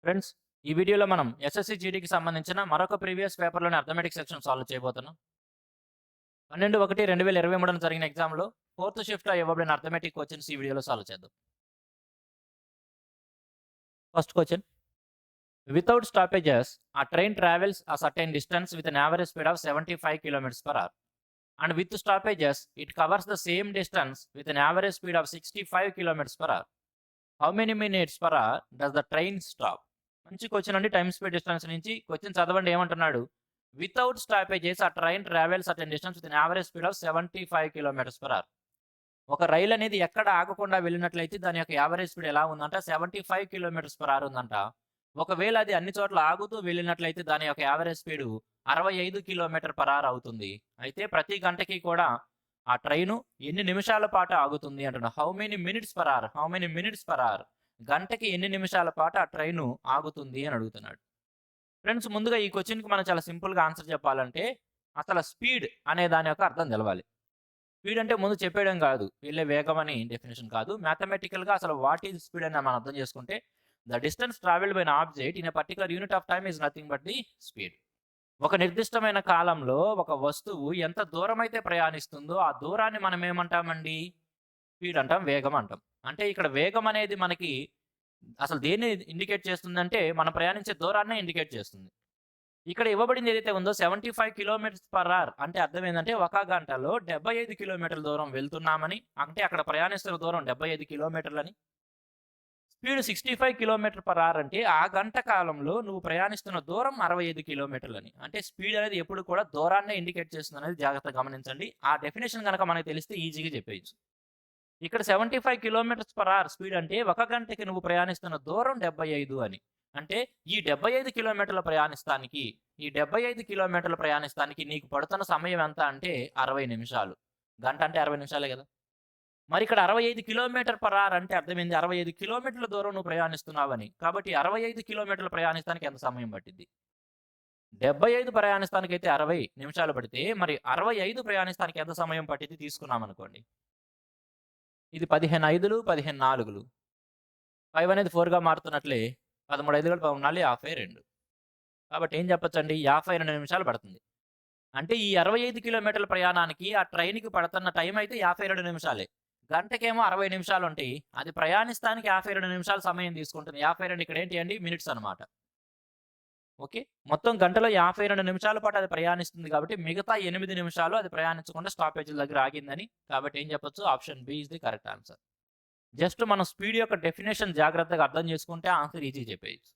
Friends, ఈ వీడియోలో మనం ఎస్ఎస్‌సి జీడీకి సంబంధించిన మరొక ప్రీవియస్ పేపర్‌లోని అర్థమెటిక్ సెక్షన్ సాల్వ్ చేయబోతున్నాం. 12/1/2023 జరిగిన ఎగ్జామ్‌లో ఫోర్త్ షిఫ్ట్‌లో ఇవ్వబడిన అర్థమెటిక్ క్వెషన్స్ ఈ వీడియోలో సాల్వ్ చేద్దాం. First question. Without stoppages a train travels a certain distance with an average speed of 75 kilometers per hour. And with stoppages, it covers the same distance with an average speed of 65 kilometers per hour. How many minutes per hour does the train stop? మంచి question అండి. Time speed distance నుంచి question చదవండి ఏమంటున్నాడు. Without stoppages a train travels at distance with average speed of 75 kilometres per hour. ఒక రైలు అనేది ఎక్కడ ఆగకుండా వెళ్ళినట్లయితే దాని యొక్క యావరేజ్ స్పీడ్ ఎలా ఉందంట, 75 కిలోమీటర్స్ పర్ అవర్ ఉందంట. ఒకవేళ అది అన్ని చోట్ల ఆగుతూ వెళ్ళినట్లయితే దాని యొక్క average speed 65 kilometre per hour అవుతుంది. అయితే ప్రతి గంటకి కూడా ఆ ట్రైను ఎన్ని నిమిషాల పాటు ఆగుతుంది అంటున్నా. How many minutes per hour, how many minutes per hour, గంటకి ఎన్ని నిమిషాల పాటు ఆ ట్రైను ఆగుతుంది అని అడుగుతున్నాడు. ఫ్రెండ్స్, ముందుగా ఈ క్వెషన్‌కి మనం చాలా సింపుల్‌గా ఆన్సర్ చెప్పాలంటే, అసలు స్పీడ్ అనే దాని యొక్క అర్థం తెలవాలి. స్పీడ్ అంటే ముందు చెప్పేయడం కాదు, వెళ్ళే వేగం అని డెఫినిషన్ కాదు. మ్యాథమెటికల్‌గా అసలు వాట్ ఈజ్ స్పీడ్ అని మనం అర్థం చేసుకుంటే, the distance travelled by an object in a particular unit of time is nothing but the speed. ఒక నిర్దిష్టమైన కాలంలో ఒక వస్తువు ఎంత దూరం అయితే ప్రయాణిస్తుందో ఆ దూరాన్ని మనం ఏమంటామండి? స్పీడ్ అంటాం, వేగం అంటాం. అంటే ఇక్కడ వేగం అనేది మనకి అసలు దేన్ని ఇండికేట్ చేస్తుందంటే, మనం ప్రయాణించే దూరాన్నే ఇండికేట్ చేస్తుంది. ఇక్కడ ఇవ్వబడింది ఏదైతే ఉందో 75 కిలోమీటర్స్ పర్ అవర్ అంటే అర్థం ఏందంటే, ఒక గంటలో 75 కిలోమీటర్ల దూరం వెళ్తున్నామని. అంటే అక్కడ ప్రయాణిస్తున్న దూరం 75 కిలోమీటర్లని. స్పీడ్ 65 కిలోమీటర్ పర్ అవర్ అంటే ఆ గంట కాలంలో నువ్వు ప్రయాణిస్తున్న దూరం 65 కిలోమీటర్లని. అంటే స్పీడ్ అనేది ఎప్పుడు కూడా దూరాన్నే ఇండికేట్ చేస్తుందనేది జాగ్రత్తగా గమనించండి. ఆ డెఫినిషన్ గనక మనకు తెలిస్తే ఈజీగా చెప్పేయొచ్చు. ఇక్కడ 75 కిలోమీటర్స్ పర్ అవర్ స్పీడ్ అంటే ఒక గంటకి నువ్వు ప్రయాణిస్తున్న దూరం 75 అని. అంటే ఈ 75 కిలోమీటర్ల ప్రయాణిస్తానికి, ఈ 75 కిలోమీటర్ల ప్రయాణిస్తానికి నీకు పడుతున్న సమయం ఎంత అంటే 60 నిమిషాలు. గంట అంటే 60 నిమిషాలే గదా! మరి ఇక్కడ 65 కిలోమీటర్ పర్ అవర్ అంటే అర్థమైంది 65 కిలోమీటర్ల దూరం నువ్వు ప్రయాణిస్తున్నావని. కాబట్టి 65 కిలోమీటర్లు ప్రయాణిస్తానికి ఎంత సమయం పట్టిద్ది? 75 ప్రయాణిస్తానికైతే 60 నిమిషాలు పడితే, మరి 65 ప్రయాణిస్తానికి ఎంత సమయం పట్టిద్ది తీసుకున్నామనుకోండి. ఇది 15 5లు, 15 4లు. 5 అనేది 4గా మారుతున్నట్లే 13 5లు 13 52. కాబట్టి ఏం చెప్పొచ్చండి? 52 నిమిషాలు పడుతుంది. అంటే ఈ 65 కిలోమీటర్ల ప్రయాణానికి ఆ ట్రైన్‌కి పడుతున్న టైం అయితే 52 నిమిషాలే. గంటకేమో 60 నిమిషాలుంటాయి. అది ప్రయాణిస్తానికి 52 నిమిషాలు సమయం తీసుకుంటుంది. 52 ఇక్కడ ఏంటి అండి? మినిట్స్ అన్నమాట. ఓకే. మొత్తం గంటలో 52 నిమిషాల పాటు అది ప్రయాణిస్తుంది కాబట్టి, మిగతా 8 నిమిషాలు అది ప్రయాణించకుండా స్టాపేజ్‌ల దగ్గర ఆగిందని. కాబట్టి ఏం చెప్పొచ్చు? Option B is the correct answer. Just మనం స్పీడ్ యొక్క డెఫినిషన్ జాగ్రత్తగా అర్థం చేసుకుంటే ఆన్సర్ ఈజీగా చెప్పేయొచ్చు.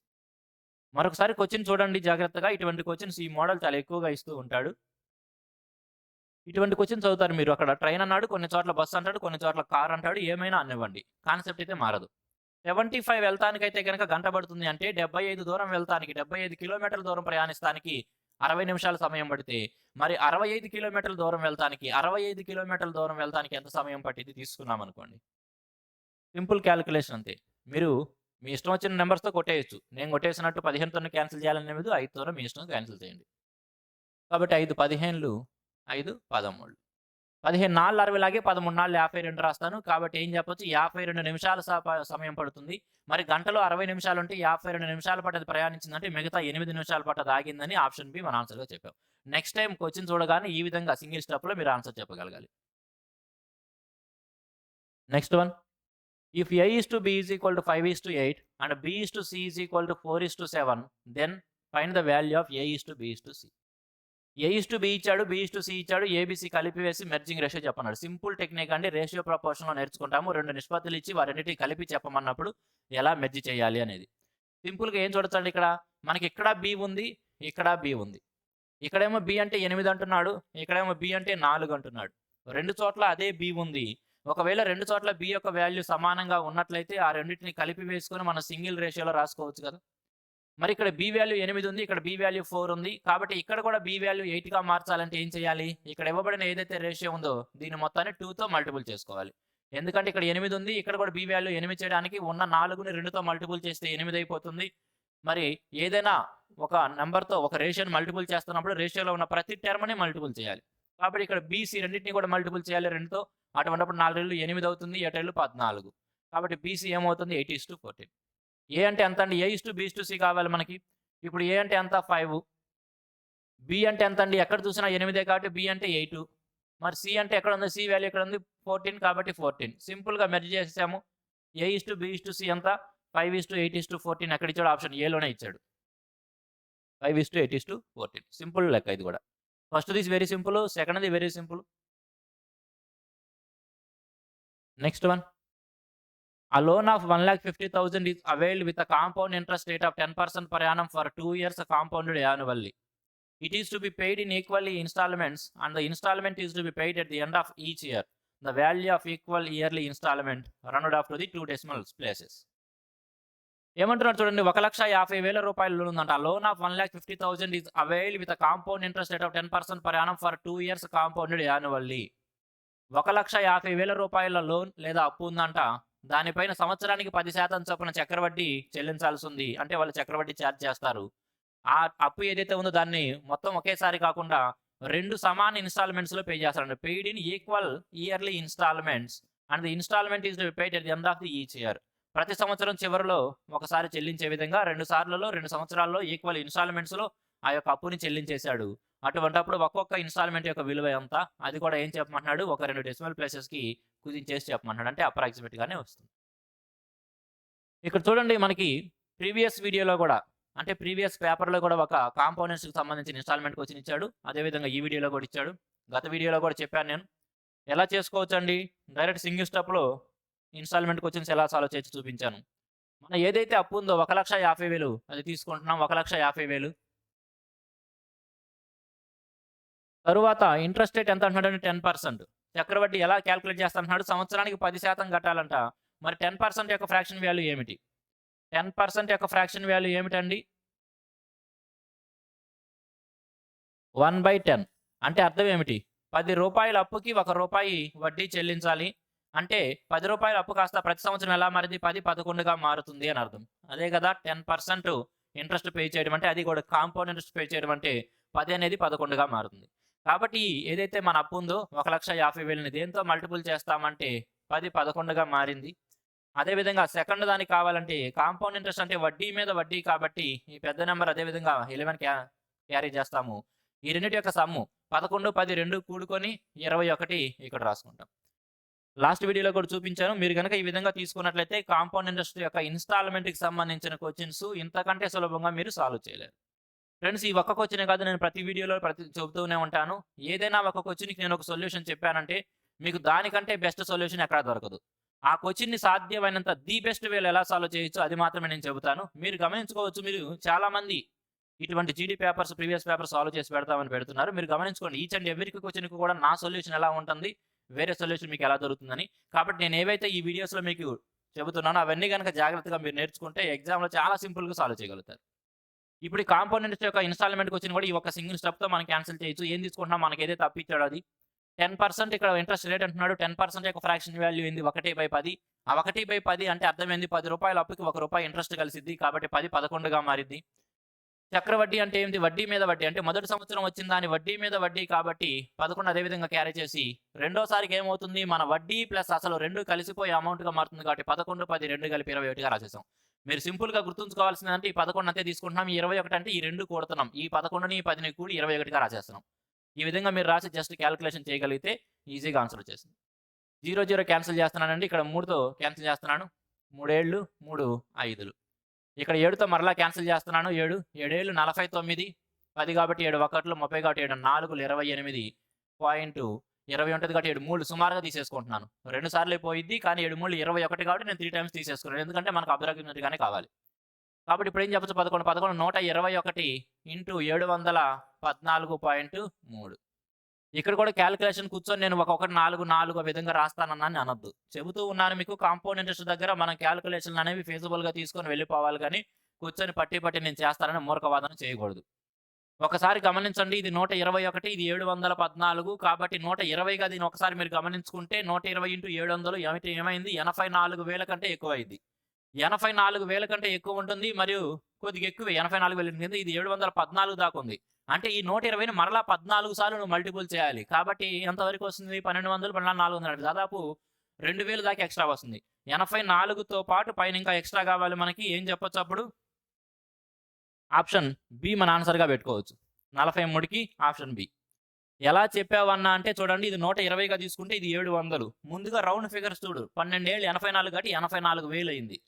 మరొకసారి క్వెషన్ చూడండి జాగ్రత్తగా. ఇటువంటి క్వెషన్స్ ఈ మోడల్ చాలా ఎక్కువగా ఇస్తూ ఉంటాడు. ఇటువంటి క్వెషన్స్ చదువుతారు మీరు. అక్కడ ట్రైన్ అన్నాడు, కొన్ని చోట్ల బస్ అంటాడు, కొన్ని చోట్ల కార్ అంటాడు. ఏమైనా అనివ్వండి, కాన్సెప్ట్ అయితే మారదు. 75 వెళ్తానికైతే గనక గంట పడుతుంది అంటే 75 దూరం వెళ్తానికి, 75 కిలోమీటర్ల దూరం ప్రయాణిస్తానికి 60 నిమిషాల సమయం పడితే, మరి 65 కిలోమీటర్ల దూరం వెళ్తానికి, 65 కిలోమీటర్ల దూరం వెళ్తానికి ఎంత సమయం పట్టిద్ది తీసుకున్నామనుకోండి. సింపుల్ క్యాలిక్యులేషన్ అంతే. మీరు మీ ఇష్టం వచ్చిన నంబర్స్‌తో కొట్టేయొచ్చు. నేను కొట్టేసినట్టు 15తోనే క్యాన్సిల్ చేయాలని లేదు. 5తోనే మీ ఇష్టం క్యాన్సిల్ చేయండి. కాబట్టి 5 15లు 5 13. 15 4 60 లాగే 13 4 52 రాస్తాను. కాబట్టి ఏం చెప్పొచ్చు? 52 నిమిషాల సమయం పడుతుంది. మరి గంటలో 60 నిమిషాలుంటే 52 నిమిషాల పాటు అది ప్రయాణించిందంటే మిగతా 8 నిమిషాల పాటు అది ఆగిందని ఆప్షన్ బి మన ఆన్సర్‌గా చెప్పాం. నెక్స్ట్ టైమ్ క్వెషన్ చూడగానే ఈ విధంగా సింగిల్ స్టెప్‌లో మీరు ఆన్సర్ చెప్పగలగాలి. Next one. If A is to B is equal to 5 is to 8 and B is to C is equal to 4 is to 7, then find the value of A is to B is to C. A is to B ఇచ్చాడు, B is to C ఇచ్చాడు, ABC కలిపి వేసి merging ratio చెప్పన్నాడు. Simple technique అండి. Ratio ప్రపోర్షన్‌లో నేర్చుకుంటాము. 2 నిష్పత్తులు ఇచ్చి వారెన్నిటిని కలిపి చెప్పమన్నప్పుడు ఎలా మెర్జ్ చేయాలి అనేది. సింపుల్‌గా ఏం చూడొచ్చండి ఇక్కడ. మనకి ఇక్కడ B ఉంది, ఇక్కడ B ఉంది. ఇక్కడేమో B అంటే 8 అంటున్నాడు, ఇక్కడేమో B అంటే 4 అంటున్నాడు. రెండు చోట్ల అదే B ఉంది. ఒకవేళ రెండు చోట్ల B యొక్క వాల్యూ సమానంగా ఉన్నట్లయితే ఆ రెండిటిని కలిపి వేసుకొని మనం సింగిల్ రేషియోలో రాసుకోవచ్చు కదా! మరి ఇక్కడ B వాల్యూ 8 ఉంది, ఇక్కడ B వాల్యూ 4 ఉంది. కాబట్టి ఇక్కడ కూడా B వాల్యూ 8గా మార్చాలంటే ఏం చేయాలి? ఇక్కడ ఇవ్వబడిన ఏదైతే రేషియో ఉందో దీన్ని మొత్తాన్ని 2తో మల్టిపుల్ చేసుకోవాలి. ఎందుకంటే ఇక్కడ 8 ఉంది, ఇక్కడ కూడా B వాల్యూ 8 చేయడానికి ఉన్న 4ని 2తో మల్టిపుల్ చేస్తే 8 అయిపోతుంది. మరి ఏదైనా ఒక నంబర్‌తో ఒక రేషియోని మల్టిపుల్ చేస్తున్నప్పుడు రేషియోలో ఉన్న ప్రతి టర్మ్‌ని మల్టిపుల్ చేయాలి. కాబట్టి ఇక్కడ B, C రెండిటిని కూడా మల్టిపుల్ చేయాలి 2తో. అటువంటప్పుడు 4 రెళ్ళు 8 అవుతుంది, 7 రెళ్ళు 14. కాబట్టి BC ఏమవుతుంది? 8:14. ఏ అంటే ఎంత అండి? A:B:C కావాలి మనకి. ఇప్పుడు ఏ అంటే ఎంత? 5. బి అంటే ఎంత అండి? ఎక్కడ చూసినా 8 కాబట్టి బి అంటే 8. మరి సి అంటే ఎక్కడ ఉంది? సి వాల్యూ ఎక్కడ ఉంది? 14 కాబట్టి 14. సింపుల్‌గా మెర్జ్ చేసేసాము. A:B:C ఎంత? 5:8:14 ఎక్కడ ఇచ్చాడు? ఆప్షన్ ఏలోనే ఇచ్చాడు. 5:8:14. సింపుల్ లెక్క ఇది కూడా. ఫస్ట్‌ది ఈస్ వెరీ సింపుల్. సెకండ్‌ది very simple. Next one. A loan of 1,50,000 is availed with a compound interest rate of 10% per annum for 2 years compounded annually. It is to be paid in equally installments and the installment is to be paid at the end of each year. The value of equal yearly installment rounded off to the 2 decimal places. ఏమంటున్నారు చూడండి, 1,50,000 రూపాయల loan ఉందంట. ఆ loan of 1,50,000 is availed with a compound interest rate of 10% per annum for 2 years compounded annually. 1,50,000 రూపాయల loan లేదా అప్పు ఉందంట. దానిపైన సంవత్సరానికి 10% చొప్పున చక్రవడ్డీ చెల్లించాల్సి ఉంది. అంటే వాళ్ళు చక్రవడ్డీ ఛార్జ్ చేస్తారు. ఆ అప్పు ఏదైతే ఉందో దాన్ని మొత్తం ఒకేసారి కాకుండా 2 సమాన ఇన్‌స్టాల్‌మెంట్స్‌లో పే చేస్తారండి. Paid in equal yearly instalments and the instalment is to be paid at the end of the each year. ప్రతి సంవత్సరం చివరిలో ఒకసారి చెల్లించే విధంగా 2 సార్లలో 2 సంవత్సరాల్లో ఈక్వల్ ఇన్‌స్టాల్‌మెంట్స్‌లో ఆ యొక్క అప్పుని చెల్లించేశాడు. అటువంటప్పుడు ఒక్కొక్క ఇన్‌స్టాల్‌మెంట్ యొక్క విలువ ఎంత? అది కూడా ఏం చెప్పమంటున్నాడు? ఒక 2 డెసిమల్ ప్లేసెస్‌కి కుదించేసి చెప్పమంటున్నాడు. అంటే అప్రాక్సిమేట్‌గానే వస్తుంది. ఇక్కడ చూడండి, మనకి ప్రీవియస్ వీడియోలో కూడా అంటే ప్రీవియస్ పేపర్‌లో కూడా ఒక కాంపోనెంట్స్‌కి సంబంధించిన ఇన్‌స్టాల్‌మెంట్ క్వెషన్ ఇచ్చాడు. అదే విధంగా ఈ వీడియోలో కూడా ఇచ్చాడు. గత వీడియోలో కూడా చెప్పాను నేను. ఎలా చేసుకోవచ్చండి? డైరెక్ట్ సింగిల్ స్టెప్‌లో ఇన్‌స్టాల్‌మెంట్ క్వెషన్స్ ఎలా సాల్వ్ చేయొచ్చో చూపించాను. మనం ఏదైతే అప్పు ఉందో 1,50,000 అది తీసుకుంటున్నాం. 1,50,000 తరువాత ఇంట్రెస్ట్ రేట్ ఎంత అంటున్నాడంటే 10%. చక్రవడ్డీ ఎలా క్యాలిక్యులేట్ చేస్తా అంటున్నాడు? సంవత్సరానికి 10% కట్టాలంట. మరి 10% యొక్క ఫ్రాక్షన్ వాల్యూ ఏమిటి? 10% యొక్క ఫ్రాక్షన్ వాల్యూ ఏమిటండి? 1/10. అంటే అర్థం ఏమిటి? రూ. 10 అప్పుకి రూ. 1 వడ్డీ చెల్లించాలి. అంటే రూ. 10 అప్పు కాస్త ప్రతి సంవత్సరం ఎలా మారింది? 10, 11గా మారుతుంది అని అర్థం. అదే కదా 10% ఇంట్రెస్ట్ పే చేయడం అంటే, అది కూడా కాంపౌండ్ ఇంట్రెస్ట్ పే చేయడం అంటే 10 అనేది 11గా మారుతుంది. కాబట్టి ఏదైతే మన అప్పు ఉందో 1,50,000ని దేంతో మల్టిపుల్ చేస్తామంటే 10, 11గా మారింది. అదేవిధంగా సెకండ్ దానికి కావాలంటే కాంపౌండ్ ఇంట్రెస్ట్ అంటే వడ్డీ మీద వడ్డీ కాబట్టి ఈ పెద్ద నెంబర్ అదేవిధంగా 11 క్యారీ చేస్తాము. ఈ రెండిటి యొక్క సమ్ము 11, 10 2 కూడుకొని 21 ఇక్కడ రాసుకుంటాం. లాస్ట్ వీడియోలో కూడా చూపించాను. మీరు గనక ఈ విధంగా తీసుకున్నట్లయితే కాంపౌండ్ ఇంట్రెస్ట్ యొక్క ఇన్‌స్టాల్‌మెంట్‌కి సంబంధించిన క్వెషన్స్ ఇంతకంటే సులభంగా మీరు సాల్వ్ చేయలేరు. ఫ్రెండ్స్, ఈ ఒక్క క్వెషనే కాదు, నేను ప్రతి వీడియోలో చెబుతూనే ఉంటాను. ఏదైనా ఒక క్వెషన్‌కి నేను ఒక సొల్యూషన్ చెప్పానంటే మీకు దానికంటే బెస్ట్ సొల్యూషన్ ఎక్కడా దొరకదు. ఆ క్వెషన్‌ని సాధ్యమైనంత ది బెస్ట్ వేలో ఎలా సాల్వ్ చేయొచ్చో అది మాత్రమే నేను చెబుతాను. మీరు గమనించుకోవచ్చు, మీరు చాలామంది ఇటువంటి జీడీ పేపర్స్, ప్రీవియస్ పేపర్స్ సాల్వ్ చేసి పెడతామని పెడుతున్నారు. మీరు గమనించుకోండి, ఈచ్ అండ్ ఎవ్రీ క్వెషన్‌కి కూడా నా సొల్యూషన్ ఎలా ఉంటుంది, వేరే సొల్యూషన్ మీకు ఎలా దొరుకుతుందని. కాబట్టి నేను ఏవైతే ఈ వీడియోస్‌లో మీకు చెబుతున్నానో అవన్నీ గనక జాగ్రత్తగా మీరు నేర్చుకుంటే ఎగ్జామ్‌లో చాలా సింపుల్‌గా సాల్వ్ చేయగలుగుతారు. ఇప్పుడు ఈ కాంపౌండ్ ఇంట్రెస్ట్ యొక్క ఇన్‌స్టాల్‌మెంట్ క్వెషన్ కూడా ఈ ఒక సింగిల్ స్టెప్‌తో మనం క్యాన్సిల్ చేయొచ్చు. ఏం తీసుకుంటున్నాం? మనకి ఏదైతే అప్పు ఇచ్చాడో అది. 10% ఇక్కడ ఇంట్రెస్ట్ రేట్ అంటున్నాడు. 10% యొక్క ఫ్రాక్షన్ వాల్యూ ఏంది? 1/10. ఆ 1/10 అంటే అర్థం ఏంది? రూ. 10 అప్పుకి రూ. 1 ఇంట్రెస్ట్ కలిసిద్ది. కాబట్టి 10, 11గా మారిద్ది. చక్రవడ్డీ అంటే ఏంటి? వడ్డీ మీద వడ్డీ. అంటే మొదటి సంవత్సరం వచ్చిన దాని వడ్డీ మీద వడ్డీ కాబట్టి 11 అదే విధంగా క్యారీ చేసి రెండోసారికి ఏమవుతుంది? మన వడ్డీ ప్లస్ అసలు 2 కలిసిపోయి అమౌంట్‌గా మారుతుంది కాబట్టి 11, 10 2 కలిపి 21గా రాసేసాం. మీరు సింపుల్‌గా గుర్తుంచుకోవాల్సిందంటే ఈ 11 అంతే తీసుకుంటున్నాం. ఈ 21 అంటే ఈ 2 కూడుతున్నాం. ఈ 11ని 10ని కూడి 21గా రాసేస్తున్నాం. ఈ విధంగా మీరు రాసి జస్ట్ క్యాలిక్యులేషన్ చేయగలిగితే ఈజీగా ఆన్సర్ వచ్చేసింది. 0, 0 క్యాన్సిల్ చేస్తున్నానండి. ఇక్కడ 3తో క్యాన్సిల్ చేస్తున్నాను. 3 ఏళ్ళు 3 5లు. ఇక్కడ 7తో మరలా క్యాన్సిల్ చేస్తున్నాను. 7 ఏళ్ళు 49, 10 కాబట్టి 7 1లు 30 కాబట్టి 7 4లు 28 పాయింట్ 20 ఉంటుంది కాబట్టి 7 3 సుమారుగా తీసేసుకుంటున్నాను. 2 సార్లే పోయిద్ది కానీ 7 3 21 కాబట్టి నేను 3 టైమ్స్ తీసేసుకున్నాను. ఎందుకంటే మనకు అబ్రాక్సిమేట్‌గానే కావాలి. కాబట్టి ఇప్పుడు ఏం చెప్పొచ్చు? 11 121 ఇంటూ 714.3. ఇక్కడ కూడా క్యాలిక్యులేషన్ కూర్చొని నేను ఒక్కొక్కటి 4 4 విధంగా రాస్తానని అనొద్దు. చెబుతూ ఉన్నాను మీకు, కాంపౌండ్ ఇంట్రెస్ట్ దగ్గర మనం క్యాలిక్యులేషన్లు అనేవి ఫీజిబుల్‌గా తీసుకొని వెళ్ళిపోవాలి కానీ కూర్చొని పట్టి నేను చేస్తానని మూర్ఖవాదన చేయకూడదు. ఒకసారి గమనించండి, ఇది 121, ఇది 714 కాబట్టి 120గా దీన్ని ఒకసారి మీరు గమనించుకుంటే 120 ఇంటూ 700 ఏమైంది? 84,000 కంటే ఎక్కువ అయింది. 84,000 కంటే ఎక్కువ ఉంటుంది మరియు కొద్దిగా ఎక్కువే 84,000 కింద ఇది 714 దాకా ఉంది. అంటే ఈ 120ని మరలా 14 సార్లు నువ్వు మల్టిపుల్ చేయాలి. కాబట్టి ఎంతవరకు వస్తుంది? 1200, 12,400 దాదాపు 2,000 దాకా ఎక్స్ట్రా వస్తుంది. 84తో పాటు పైన ఇంకా ఎక్స్ట్రా కావాలి మనకి. ఏం చెప్పొచ్చు అప్పుడు? ఆప్షన్ బి మన ఆన్సర్‌గా పెట్టుకోవచ్చు. 43కి ఆప్షన్ బి. ఎలా చెప్పావన్నా అంటే చూడండి, ఇది 120గా తీసుకుంటే ఇది 700. ముందుగా రౌండ్ ఫిగర్స్ చూడు. 12 ఏళ్ళు 84 కాబట్టి 84,000 అయింది.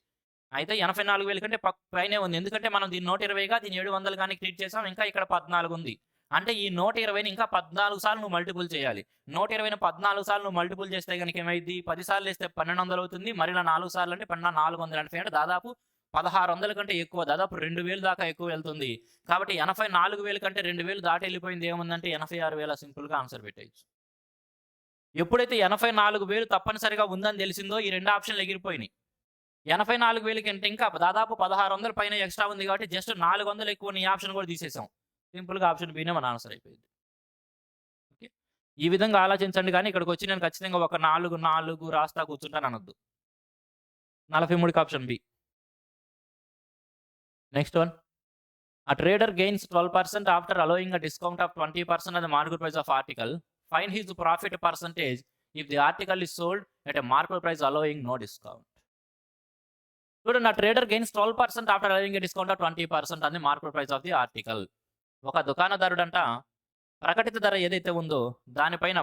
అయితే 84,000 కంటే పైనే ఉంది. ఎందుకంటే మనం దీన్ని 120గా దీన్ని 700 గాని ట్రీట్ చేసాం. ఇంకా ఇక్కడ 14 ఉంది. అంటే ఈ 120ని ఇంకా 14 సార్లు నువ్వు మల్టిపుల్ చేయాలి. 120ని 14 సార్లు నువ్వు మల్టిపుల్ చేస్తే గనుక ఏమైద్ది? 10 సార్లు ఏస్తే 1200 అవుతుంది. మరిలా 4 సార్లు అంటే 400 అంటే దాదాపు 1600 కంటే ఎక్కువ. దాదాపు 2000 దాకా ఎక్కువ వెళ్తుంది. కాబట్టి 84,000 కంటే 2000 దాటి వెళ్ళిపోయింది ఏముందంటే 86,000 సింపుల్‌గా ఆన్సర్ పెట్టేయొచ్చు. ఎప్పుడైతే 84,000 తప్పనిసరిగా ఉందని తెలిసిందో ఈ 2 ఆప్షన్‌లు ఎగిరిపోయినాయి. 84,000 కంటే ఇంకా దాదాపు 1600 పైన ఎక్స్ట్రా ఉంది కాబట్టి జస్ట్ 400 ఎక్కువ ఈ ఆప్షన్ కూడా తీసేసాం. సింపుల్‌గా ఆప్షన్ బినే మన ఆన్సర్ అయిపోయింది. ఓకే. ఈ విధంగా ఆలోచించండి గానీ ఇక్కడికొచ్చి నేను ఖచ్చితంగా ఒక 4 రాస్తా కూర్చుంటాను అనొద్దు. 43కి option B. Next one. A trader gains 12% after allowing a discount of 20% on the market price of article. Find his profit percentage if the article is sold at a market price allowing no discount. చూడండి, ఆ trader gains 12% after allowing a discount of 20% on the market price of the article. ఒక దుకాణదారుడంట ప్రకటిత ధర ఏదైతే ఉందో దానిపైన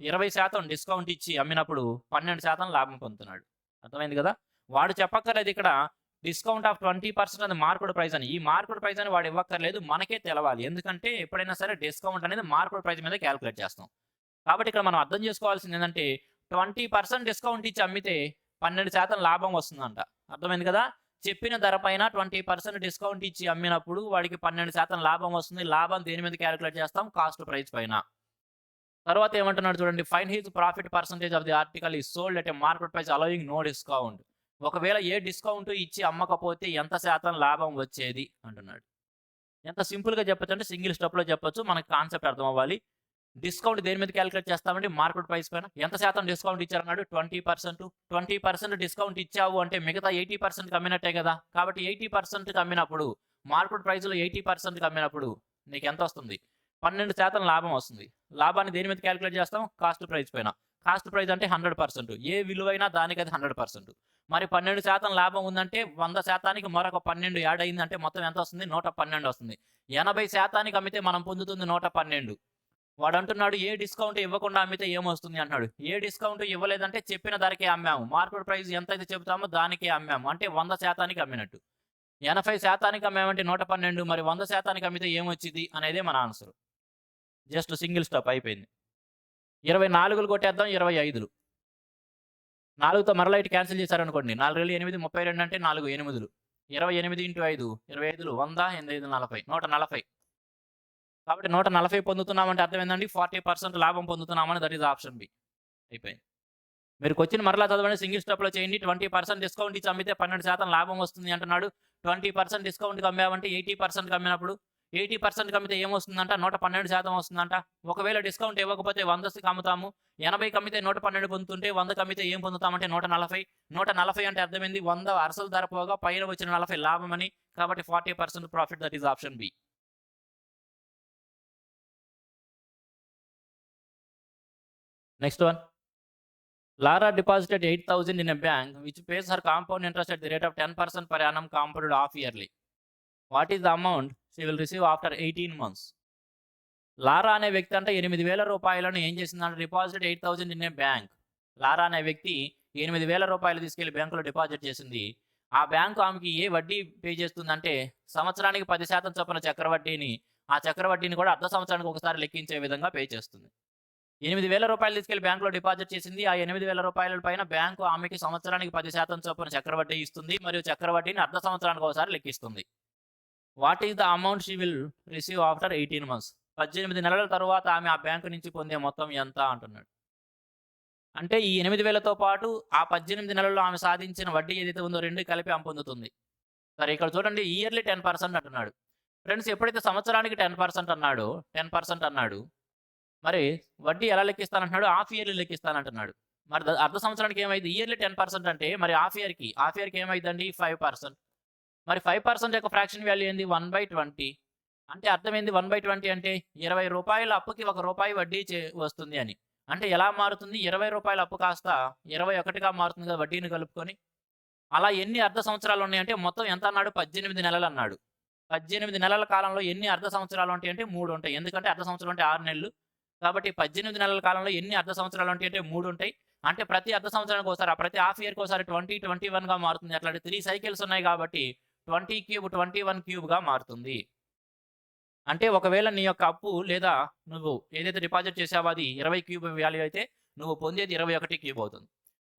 20% discount ఇచ్చి అమ్మినప్పుడు 12% లాభం పొందుతున్నాడు. అర్థమైంది కదా? వాడు చెప్పక్కర్లేదు ఇక్కడ డిస్కౌంట్ ఆఫ్ 20% అది మార్కెట్ ప్రైస్ అని. ఈ మార్కెట్ ప్రైస్ అని వాడు ఇవ్వక్కర్లేదు, మనకే తెలవాలి. ఎందుకంటే ఎప్పుడైనా సరే డిస్కౌంట్ అనేది మార్కెట్ ప్రైస్ మీద క్యాలిక్యులేట్ చేస్తాం. కాబట్టి ఇక్కడ మనం అర్థం చేసుకోవాల్సింది ఏంటంటే 20% డిస్కౌంట్ ఇచ్చి అమ్మితే 12% లాభం వస్తుందంట. అర్థమైంది కదా? చెప్పిన ధర పైన 20% డిస్కౌంట్ ఇచ్చి అమ్మినప్పుడు వాడికి 12% లాభం వస్తుంది. లాభం దేని మీద క్యాలిక్యులేట్ చేస్తాం? కాస్ట్ ప్రైస్ పైన. తర్వాత ఏమంటున్నాడు చూడండి, find his profit percentage of the article is sold at a market price allowing no discount. ఒకవేళ ఏ డిస్కౌంట్ ఇచ్చి అమ్మకపోతే ఎంత శాతం లాభం వచ్చేది అంటున్నాడు. ఎంత సింపుల్‌గా చెప్పొచ్చు అంటే సింగిల్ స్టెప్‌లో చెప్పొచ్చు. మనకి కాన్సెప్ట్ అర్థం అవ్వాలి. డిస్కౌంట్ దేని మీద క్యాలిక్యులేట్ చేస్తామంటే మార్కెట్ ప్రైస్ పైన. ఎంత శాతం డిస్కౌంట్ ఇచ్చారన్నాడు? 20%. 20% డిస్కౌంట్ ఇచ్చావు అంటే మిగతా 80%కి అమ్మినట్టే కదా! కాబట్టి 80%కి అమ్మినప్పుడు మార్కెట్ ప్రైస్‌లో 80%కి అమ్మినప్పుడు నీకెంత వస్తుంది? 12% లాభం వస్తుంది. లాభాన్ని దేని మీద క్యాలిక్యులేట్ చేస్తాం? కాస్ట్ ప్రైస్ పైన. కాస్ట్ ప్రైస్ అంటే 100%. ఏ విలువైనా దానికి అది 100%. మరి 12% లాభం ఉందంటే 100%కి మరొక 12 యాడ్ అయిందంటే మొత్తం ఎంత వస్తుంది? 112 వస్తుంది. 80%కి అమ్మితే మనం పొందుతుంది 112. వాడంటున్నాడు ఏ డిస్కౌంట్ ఇవ్వకుండా అమ్మితే ఏమొస్తుంది అంటున్నాడు. ఏ డిస్కౌంట్ ఇవ్వలేదంటే చెప్పిన ధరకే అమ్మాము. మార్కెట్ ప్రైస్ ఎంతైతే చెబుతామో దానికే అమ్మాము. అంటే 100%కి అమ్మినట్టు. 80%కి అమ్మామంటే 112. మరి 100%కి అమ్మితే ఏమొచ్చిద్ది అనేదే మన ఆన్సర్. జస్ట్ సింగిల్ స్టెప్ అయిపోయింది. 24లు కొట్టేద్దాం. 25లు. 4తో మరలా ఇటు క్యాన్సిల్ చేశారనుకోండి. 4 8 32 అంటే 4 8లు. 28 ఇంటూ 5 25లు 100 8 40 140. కాబట్టి 140 పొందుతున్నామంటే అర్థం ఏందండి? 40% లాభం పొందుతున్నామని. That is option B. అయిపోయింది. మీరు క్వెషన్ మరలా చదవండి. సింగిల్ స్టెప్‌లో చేయండి. 20% డిస్కౌంట్ ఇచ్చి అమ్మితే 12% లాభం వస్తుంది అంటున్నాడు. 20% డిస్కౌంట్‌కి అమ్మామంటే 80%కి అమ్మినప్పుడు 80%కి అమ్మితే ఏమొస్తుందంట? 112% వస్తుందంట. ఒకవేళ డిస్కౌంట్ ఇవ్వకపోతే 100కి అమ్ముతాము. 80కి అమ్మితే 112 పొందుతుంటే 100కి అమ్మితే ఏం పొందుతామంటే 140. 140 అంటే అర్థమైంది 100 అసలు ధర పోగా పైన వచ్చిన 40 లాభం అని. కాబట్టి 40% profit. That is option B. Next one. Lara deposited 8,000 in a bank which pays her compound interest at the rate of 10% per annum compounded half yearly. What is the amount she will receive after 18 months? లారా అనే వ్యక్తి అంటే 8,000 రూపాయలను ఏం చేసిందంటే deposit 8,000 in a bank. లారా అనే వ్యక్తి 8,000 రూపాయలు తీసుకెళ్లి బ్యాంకులో డిపాజిట్ చేసింది. ఆ బ్యాంకు ఆమెకి ఏ వడ్డీ పే చేస్తుందంటే సంవత్సరానికి 10% చొప్పున చక్రవడ్డీని, ఆ చక్రవడ్డీని కూడా అర్ధ సంవత్సరానికి ఒకసారి లెక్కించే విధంగా పే చేస్తుంది. 8,000 రూపాయలు తీసుకెళ్లి బ్యాంకులో డిపాజిట్ చేసింది. ఆ 8,000 రూపాయల పైన బ్యాంకు ఆమెకి సంవత్సరానికి 10% చొప్పున చక్రవడ్డీ ఇస్తుంది. మరియు చక్రవడ్డీని అర్ధ సంవత్సరానికి ఒకసారి లెక్కిస్తుంది. What is the amount she will receive after 18 months? 18 నెలల తరువాత ఆమె ఆ బ్యాంకు నుంచి పొందే మొత్తం ఎంత అంటున్నాడు. అంటే ఈ 8,000తో పాటు ఆ 18 నెలల్లో ఆమె సాధించిన వడ్డీ ఏదైతే ఉందో రెండు కలిపి ఆమె పొందుతుంది. సరే, ఇక్కడ చూడండి ఇయర్లీ 10% అంటున్నాడు. ఫ్రెండ్స్, ఎప్పుడైతే సంవత్సరానికి 10% అన్నాడో 10% అన్నాడు, మరి వడ్డీ ఎలా లెక్కిస్తానంటున్నాడు? Half yearly లెక్కిస్తానంటున్నాడు. మరి అర్ధ సంవత్సరానికి ఏమైంది? ఇయర్లీ 10% అంటే మరి హాఫ్ ఇయర్కి ఏమైందండి? 5%. మరి 5% యొక్క ఫ్రాక్షన్ వాల్యూ ఏంది? 1/20. అంటే అర్థమైంది 1/20 అంటే 20 రూపాయల అప్పుకి 1 రూపాయి వడ్డీ వస్తుంది అని. అంటే ఎలా మారుతుంది? 20 రూపాయల అప్పు కాస్త 21గా మారుతుంది కదా వడ్డీని కలుపుకొని. అలా ఎన్ని అర్ధ సంవత్సరాలు ఉన్నాయంటే మొత్తం ఎంత అన్నాడు? 18 నెలలు అన్నాడు. 18 నెలల కాలంలో ఎన్ని అర్ధ సంవత్సరాలు ఉంటాయంటే 3 ఉంటాయి. ఎందుకంటే అర్ధ సంవత్సరం అంటే 6 నెలలు. కాబట్టి 18 నెలల కాలంలో ఎన్ని అర్ధ సంవత్సరాలు ఉంటాయంటే 3 ఉంటాయి. అంటే ప్రతి అర్ధ సంవత్సరానికి ఒకసారి, ప్రతి హాఫ్ ఇయర్‌కి ఒకసారి 20, 21గా మారుతుంది. అట్లాంటి 3 సైకిల్స్ ఉన్నాయి కాబట్టి 20 క్యూబ్ 21 క్యూబ్‌గా మారుతుంది. అంటే ఒకవేళ నీ యొక్క అప్పు లేదా నువ్వు ఏదైతే డిపాజిట్ చేసావో అది 20 క్యూబ్ వాల్యూ అయితే నువ్వు పొందేది 21 క్యూబ్ అవుతుంది.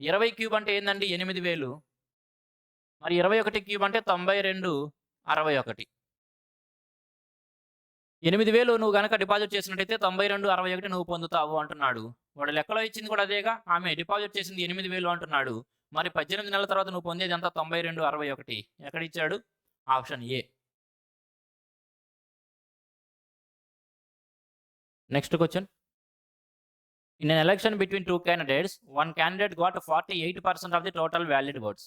20 క్యూబ్ అంటే ఏందండి? 8000. మరి 21 క్యూబ్ అంటే 92, 61. 8000 నువ్వు గనక డిపాజిట్ చేసినట్టయితే 92, 61 నువ్వు పొందుతావు అంటున్నాడు. వాడు లెక్కలో ఇచ్చింది కూడా అదేగా. ఆమె డిపాజిట్ చేసింది 8000 అంటున్నాడు. మరి 18 నెలల తర్వాత నువ్వు పొందేది ఎంత? 92, 61. ఎక్కడిచ్చాడు? Option A. Next question. In an election between two candidates, one candidate got 48% of the total valid votes.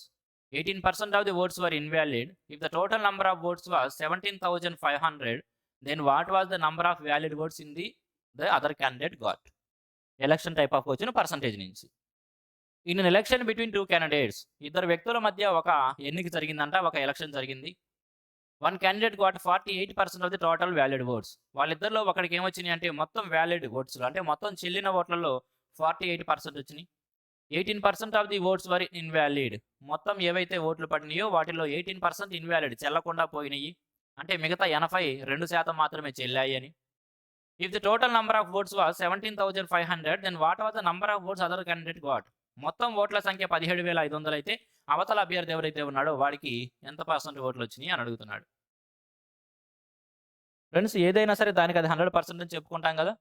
18% of the votes were invalid. If the total number of votes was 17,500, then what was the number of valid votes in the other candidate got? Election type of question percentage నుంచి. In an election between two candidates, ఇద్దరు వ్యక్తుల మధ్య ఒక ఎన్నిక జరిగిందంట, ఒక election జరిగింది. One candidate got 48% of the total valid votes. వాళ్ళిద్దరిలో ఒకడికి ఏమొచ్చినాయి అంటే మొత్తం వ్యాలిడ్ ఓట్స్ అంటే మొత్తం చెల్లిన ఓట్లలో 48% వచ్చినాయి. 18% of the votes were invalid. మొత్తం ఏవైతే ఓట్లు పడినాయో వాటిలో 18% ఇన్వాలిడ్, చెల్లకుండా పోయినాయి. అంటే మిగతా 82% మాత్రమే చెల్లాయి అని. If the total number of votes was 17,500, then what was the number of votes other candidate got? మొత్తం ఓట్ల సంఖ్య 17,500 అయితే అవతల అభ్యర్థి ఎవరైతే ఉన్నాడో వాడికి ఎంత పర్సెంట్ ఓట్లు వచ్చినాయి అని అడుగుతున్నాడు. ఫ్రెండ్స్, ఏదైనా సరే దానికి అది 100% అని చెప్పుకుంటాం కదా.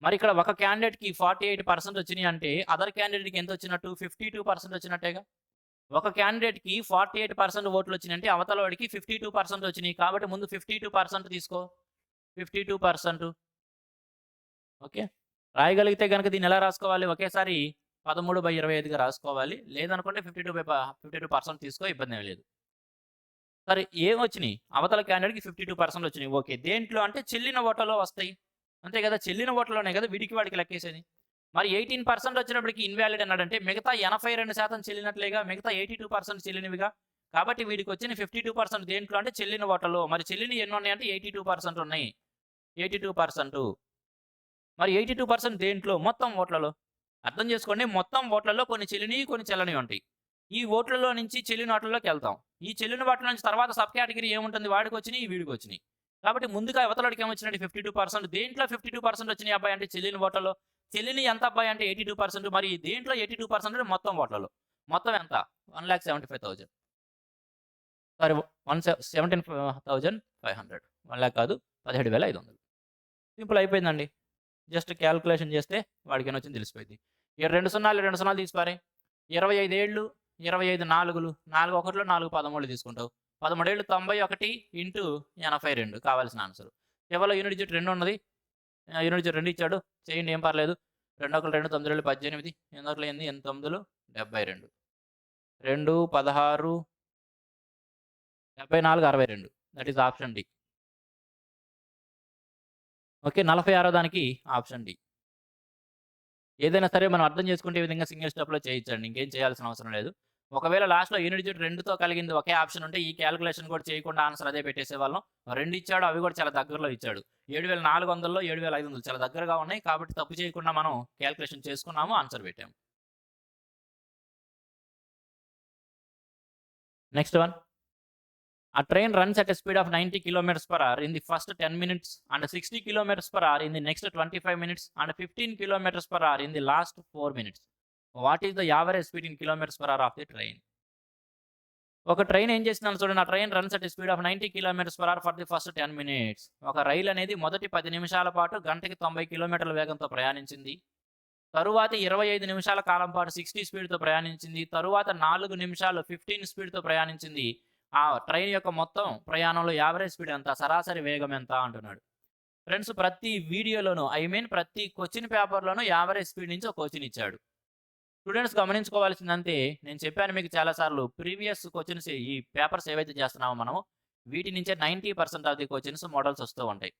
మరి ఇక్కడ ఒక క్యాండిడేట్కి 48% వచ్చినాయి అంటే అదర్ క్యాండిడేట్కి ఎంత వచ్చినట్టు? 52% వచ్చినట్టేగా. ఒక క్యాండిడేట్కి 48% ఓట్లు వచ్చినాయి అంటే అవతల వాడికి 52% వచ్చినాయి. కాబట్టి ముందు 52% తీసుకో. 52%. ఓకే, రాయగలిగితే కనుక దీన్ని ఎలా రాసుకోవాలి? ఒకేసారి 13/25గా రాసుకోవాలి. లేదనుకుంటే 52% తీసుకో, ఇబ్బంది ఏం లేదు. సరే, ఏమొచ్చినాయి? అవతల క్యాండిడేట్కి 52% వచ్చినాయి. ఓకే, దేంట్లో అంటే చెల్లిన ఓట్లలో వస్తాయి. అంతే కదా, చెల్లిన ఓట్లలోనే కదా వీడికి వాడికి లెక్కేసేది. మరి 18% వచ్చినప్పటికి ఇన్వాలిడ్ అన్నాడంటే మిగతా 82% చెల్లినట్లేగా, మిగతా 82% చెల్లినవిగా. కాబట్టి వీడికి వచ్చిన 52% దేంట్లో అంటే చెల్లిన ఓట్లలో. మరి చెల్లిని ఎన్ని ఉన్నాయంటే 82% ఉన్నాయి. 82%. మరి 82% దేంట్లో? మొత్తం ఓట్లలో. అర్థం చేసుకోండి, మొత్తం ఓట్లలో కొన్ని చెల్లినవి కొన్ని చెల్లని ఉంటాయి. ఈ ఓట్లలో నుంచి చెల్లిన ఓట్లలోకి వెళ్తాం. ఈ చెల్లిన ఓట్ల నుంచి తర్వాత సబ్ కేటగిరీ ఏముంటుంది? వాడికి వచ్చినాయి, వీడికి వచ్చినాయి. కాబట్టి ముందుగా అవతలడికి ఏమొచ్చినట్టు? 52%. దేంట్లో 52% వచ్చినాయి అబ్బాయి అంటే చెల్లిన ఓట్లలో. చెల్లిని ఎంత అబ్బాయి అంటే 82%. మరి దేంట్లో 82% అంటే మొత్తం ఓట్లలో. మొత్తం ఎంత? 1,75,000. సారీ, 17,500. 1 lakh కాదు, 17,500. సింపుల్ అయిపోయిందండి. జస్ట్ క్యాల్కులేషన్ చేస్తే వాడికి ఎన్ని వచ్చింది తెలిసిపోయింది. 2 సున్నాలు తీసిపారే. 25 ఏళ్ళు, 25 నాలుగులు, 4 ఒకటిలో 4 13 తీసుకుంటావు. 13 ఏళ్ళు 91 ఇంటూ 82 కావాల్సిన ఆన్సర్. కేవలం యూనిట్ డిజిట్ 2 ఉన్నది. యూనిట్ డిజిట్ 2 ఇచ్చాడు, చేయండి, ఏం పర్లేదు. 2 1 2 9 2 18, 8 8 9 72, 2 16 74 62. That is option D. Okay, 46వ దానికి ఆప్షన్ డి. ఏదైనా సరే మనం అర్థం చేసుకుంటే ఈ విధంగా సింగిల్ స్టెప్లో చేయించండి, ఇంకేం చేయాల్సిన అవసరం లేదు. ఒకవేళ లాస్ట్‌లో యూనిట్ డిజిట్ 2తో కలిగింది ఒకే ఆప్షన్ ఉంటే ఈ క్యాలిక్యులేషన్ కూడా చేయకుండా ఆన్సర్ అదే పెట్టేసేవాళ్ళం. 2 ఇచ్చాడు, అవి కూడా చాలా దగ్గరలో ఇచ్చాడు. 7,400లో 7,500 చాలా దగ్గరగా ఉన్నాయి. కాబట్టి తప్పు చేయకుండా మనం క్యాలిక్యులేషన్ చేసుకున్నాము, ఆన్సర్ పెట్టాము. Next one. A train runs at a speed of 90 kilometers per hour in the first 10 minutes and 60 kilometers per hour in the next 25 minutes and 15 kilometers per hour in the last 4 minutes. What is the average speed in kilometers per hour of the train? ఒక train ఏం చేసిందని చూడండి. ఆ train runs at speed of 90 kilometers per hour for the first 10 minutes. ఒక రైలు అనేది మొదటి 10 నిమిషాల పాటు గంటకి 90 కిలోమీటర్ల వేగంతో ప్రయాణించింది. తరువాత 25 నిమిషాల కాలం పాటు 60 స్పీడ్తో ప్రయాణించింది. తరువాత 4 నిమిషాలు 15 స్పీడ్తో ప్రయాణించింది. ఆ ట్రైన్ యొక్క మొత్తం ప్రయాణంలో యావరేజ్ స్పీడ్ ఎంత, సరాసరి వేగం ఎంత అంటున్నాడు. ఫ్రెండ్స్, ప్రతి వీడియోలోనూ ప్రతి క్వశ్చన్ పేపర్లోనూ యావరేజ్ స్పీడ్ నుంచి ఒక క్వశ్చన్ ఇచ్చాడు. స్టూడెంట్స్ గమనించుకోవాల్సిందంతే, నేను చెప్పాను మీకు చాలాసార్లు, ప్రీవియస్ క్వశ్చన్స్ ఈ పేపర్స్ ఏవైతే చేస్తున్నామో మనము వీటి నుంచే 90% ఆఫ్ ది క్వశ్చన్స్ మోడల్స్ వస్తూ ఉంటాయి.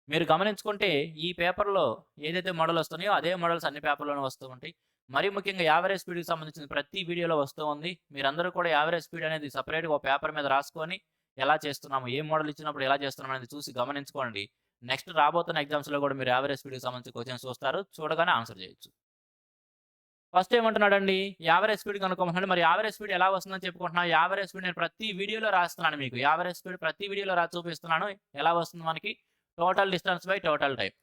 మీరు గమనించుకుంటే ఈ పేపర్లో ఏదైతే మోడల్ వస్తున్నాయో అదే మోడల్స్ అన్ని పేపర్లోనూ వస్తూ ఉంటాయి. మరీ ముఖ్యంగా యావరేజ్ స్పీడ్‌కి సంబంధించిన ప్రతి వీడియోలో వస్తూ ఉంది. మీరందరూ కూడా యావరేజ్ స్పీడ్ అనేది సెపరేట్‌గా ఒక పేపర్ మీద రాసుకొని, ఎలా చేస్తున్నాము, ఏ మోడల్ ఇచ్చినప్పుడు ఎలా చేస్తున్నాం అనేది చూసి గమనించుకోండి. నెక్స్ట్ రాబోతున్న ఎగ్జామ్స్‌లో కూడా మీరు యావరేజ్ స్పీడ్‌కి సంబంధించిన క్వెషన్స్ చూస్తారు. చూడగానే ఆన్సర్ చేయొచ్చు. ఫస్ట్ ఏమంటున్నాడండి? యావరేజ్ స్పీడ్ కనుక్కోమంటున్నాడు. మరి యావరేజ్ స్పీడ్ ఎలా వస్తుందని చెప్పుకుంటున్నాం. యావరేజ్ స్పీడ్ నేను ప్రతి వీడియోలో రాస్తున్నాను మీకు. యావరేజ్ స్పీడ్ ప్రతి వీడియోలో రాసి చూపిస్తున్నాను. ఎలా వస్తుంది మనకి? Total distance by total time.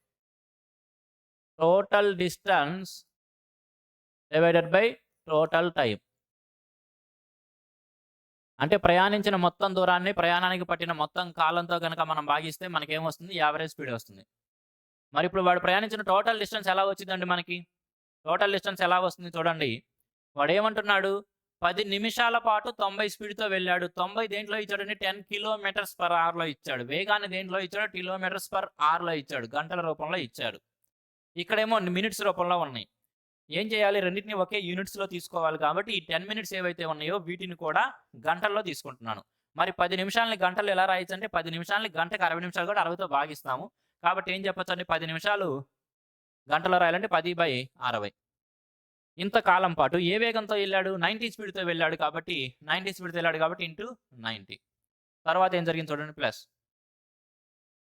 Total distance divided by total time. అంటే ప్రయాణించిన మొత్తం దూరాన్ని ప్రయాణానికి పట్టిన మొత్తం కాలంతో గనక మనం భాగిస్తే మనకేమొస్తుంది? యావరేజ్ స్పీడ్ వస్తుంది. మరి ఇప్పుడు వాడు ప్రయాణించిన టోటల్ డిస్టెన్స్ ఎలా వచ్చిందండి మనకి? టోటల్ డిస్టెన్స్ ఎలా వస్తుంది చూడండి. వాడేమంటున్నాడు? 10 నిమిషాల పాటు 90 స్పీడ్‌తో వెళ్ళాడు. 90 దేంట్లో ఇచ్చాడండి? 10 కిలోమీటర్స్ పర్ అవర్‌లో ఇచ్చాడు. వేగాన్ని దేంట్లో ఇచ్చాడు? కిలోమీటర్స్ పర్ అవర్‌లో ఇచ్చాడు. గంటల రూపంలో ఇచ్చాడు. ఇక్కడేమో మినిట్స్ రూపంలో ఉన్నాయి. ఏం చేయాలి? రెండిటిని ఒకే యూనిట్స్‌లో తీసుకోవాలి కాబట్టి, ఈ 10 మినిట్స్ ఏవైతే ఉన్నాయో వీటిని కూడా గంటల్లో తీసుకుంటున్నాను. మరి 10 నిమిషాలని గంటల్లో ఎలా రాయొచ్చంటే, 10 నిమిషాలని గంటకి 60 నిమిషాలు కూడా 60తో భాగిస్తాము. కాబట్టి ఏం చెప్పొచ్చండి? 10 నిమిషాలు గంటలో రాయాలంటే 10/60. ఇంత కాలం పాటు ఏ వేగంతో వెళ్ళాడు? 90 స్పీడ్‌తో వెళ్ళాడు కాబట్టి 90 స్పీడ్‌తో వెళ్ళాడు కాబట్టి ఇంటూ 90. తర్వాత ఏం జరిగింది చూడండి ప్లస్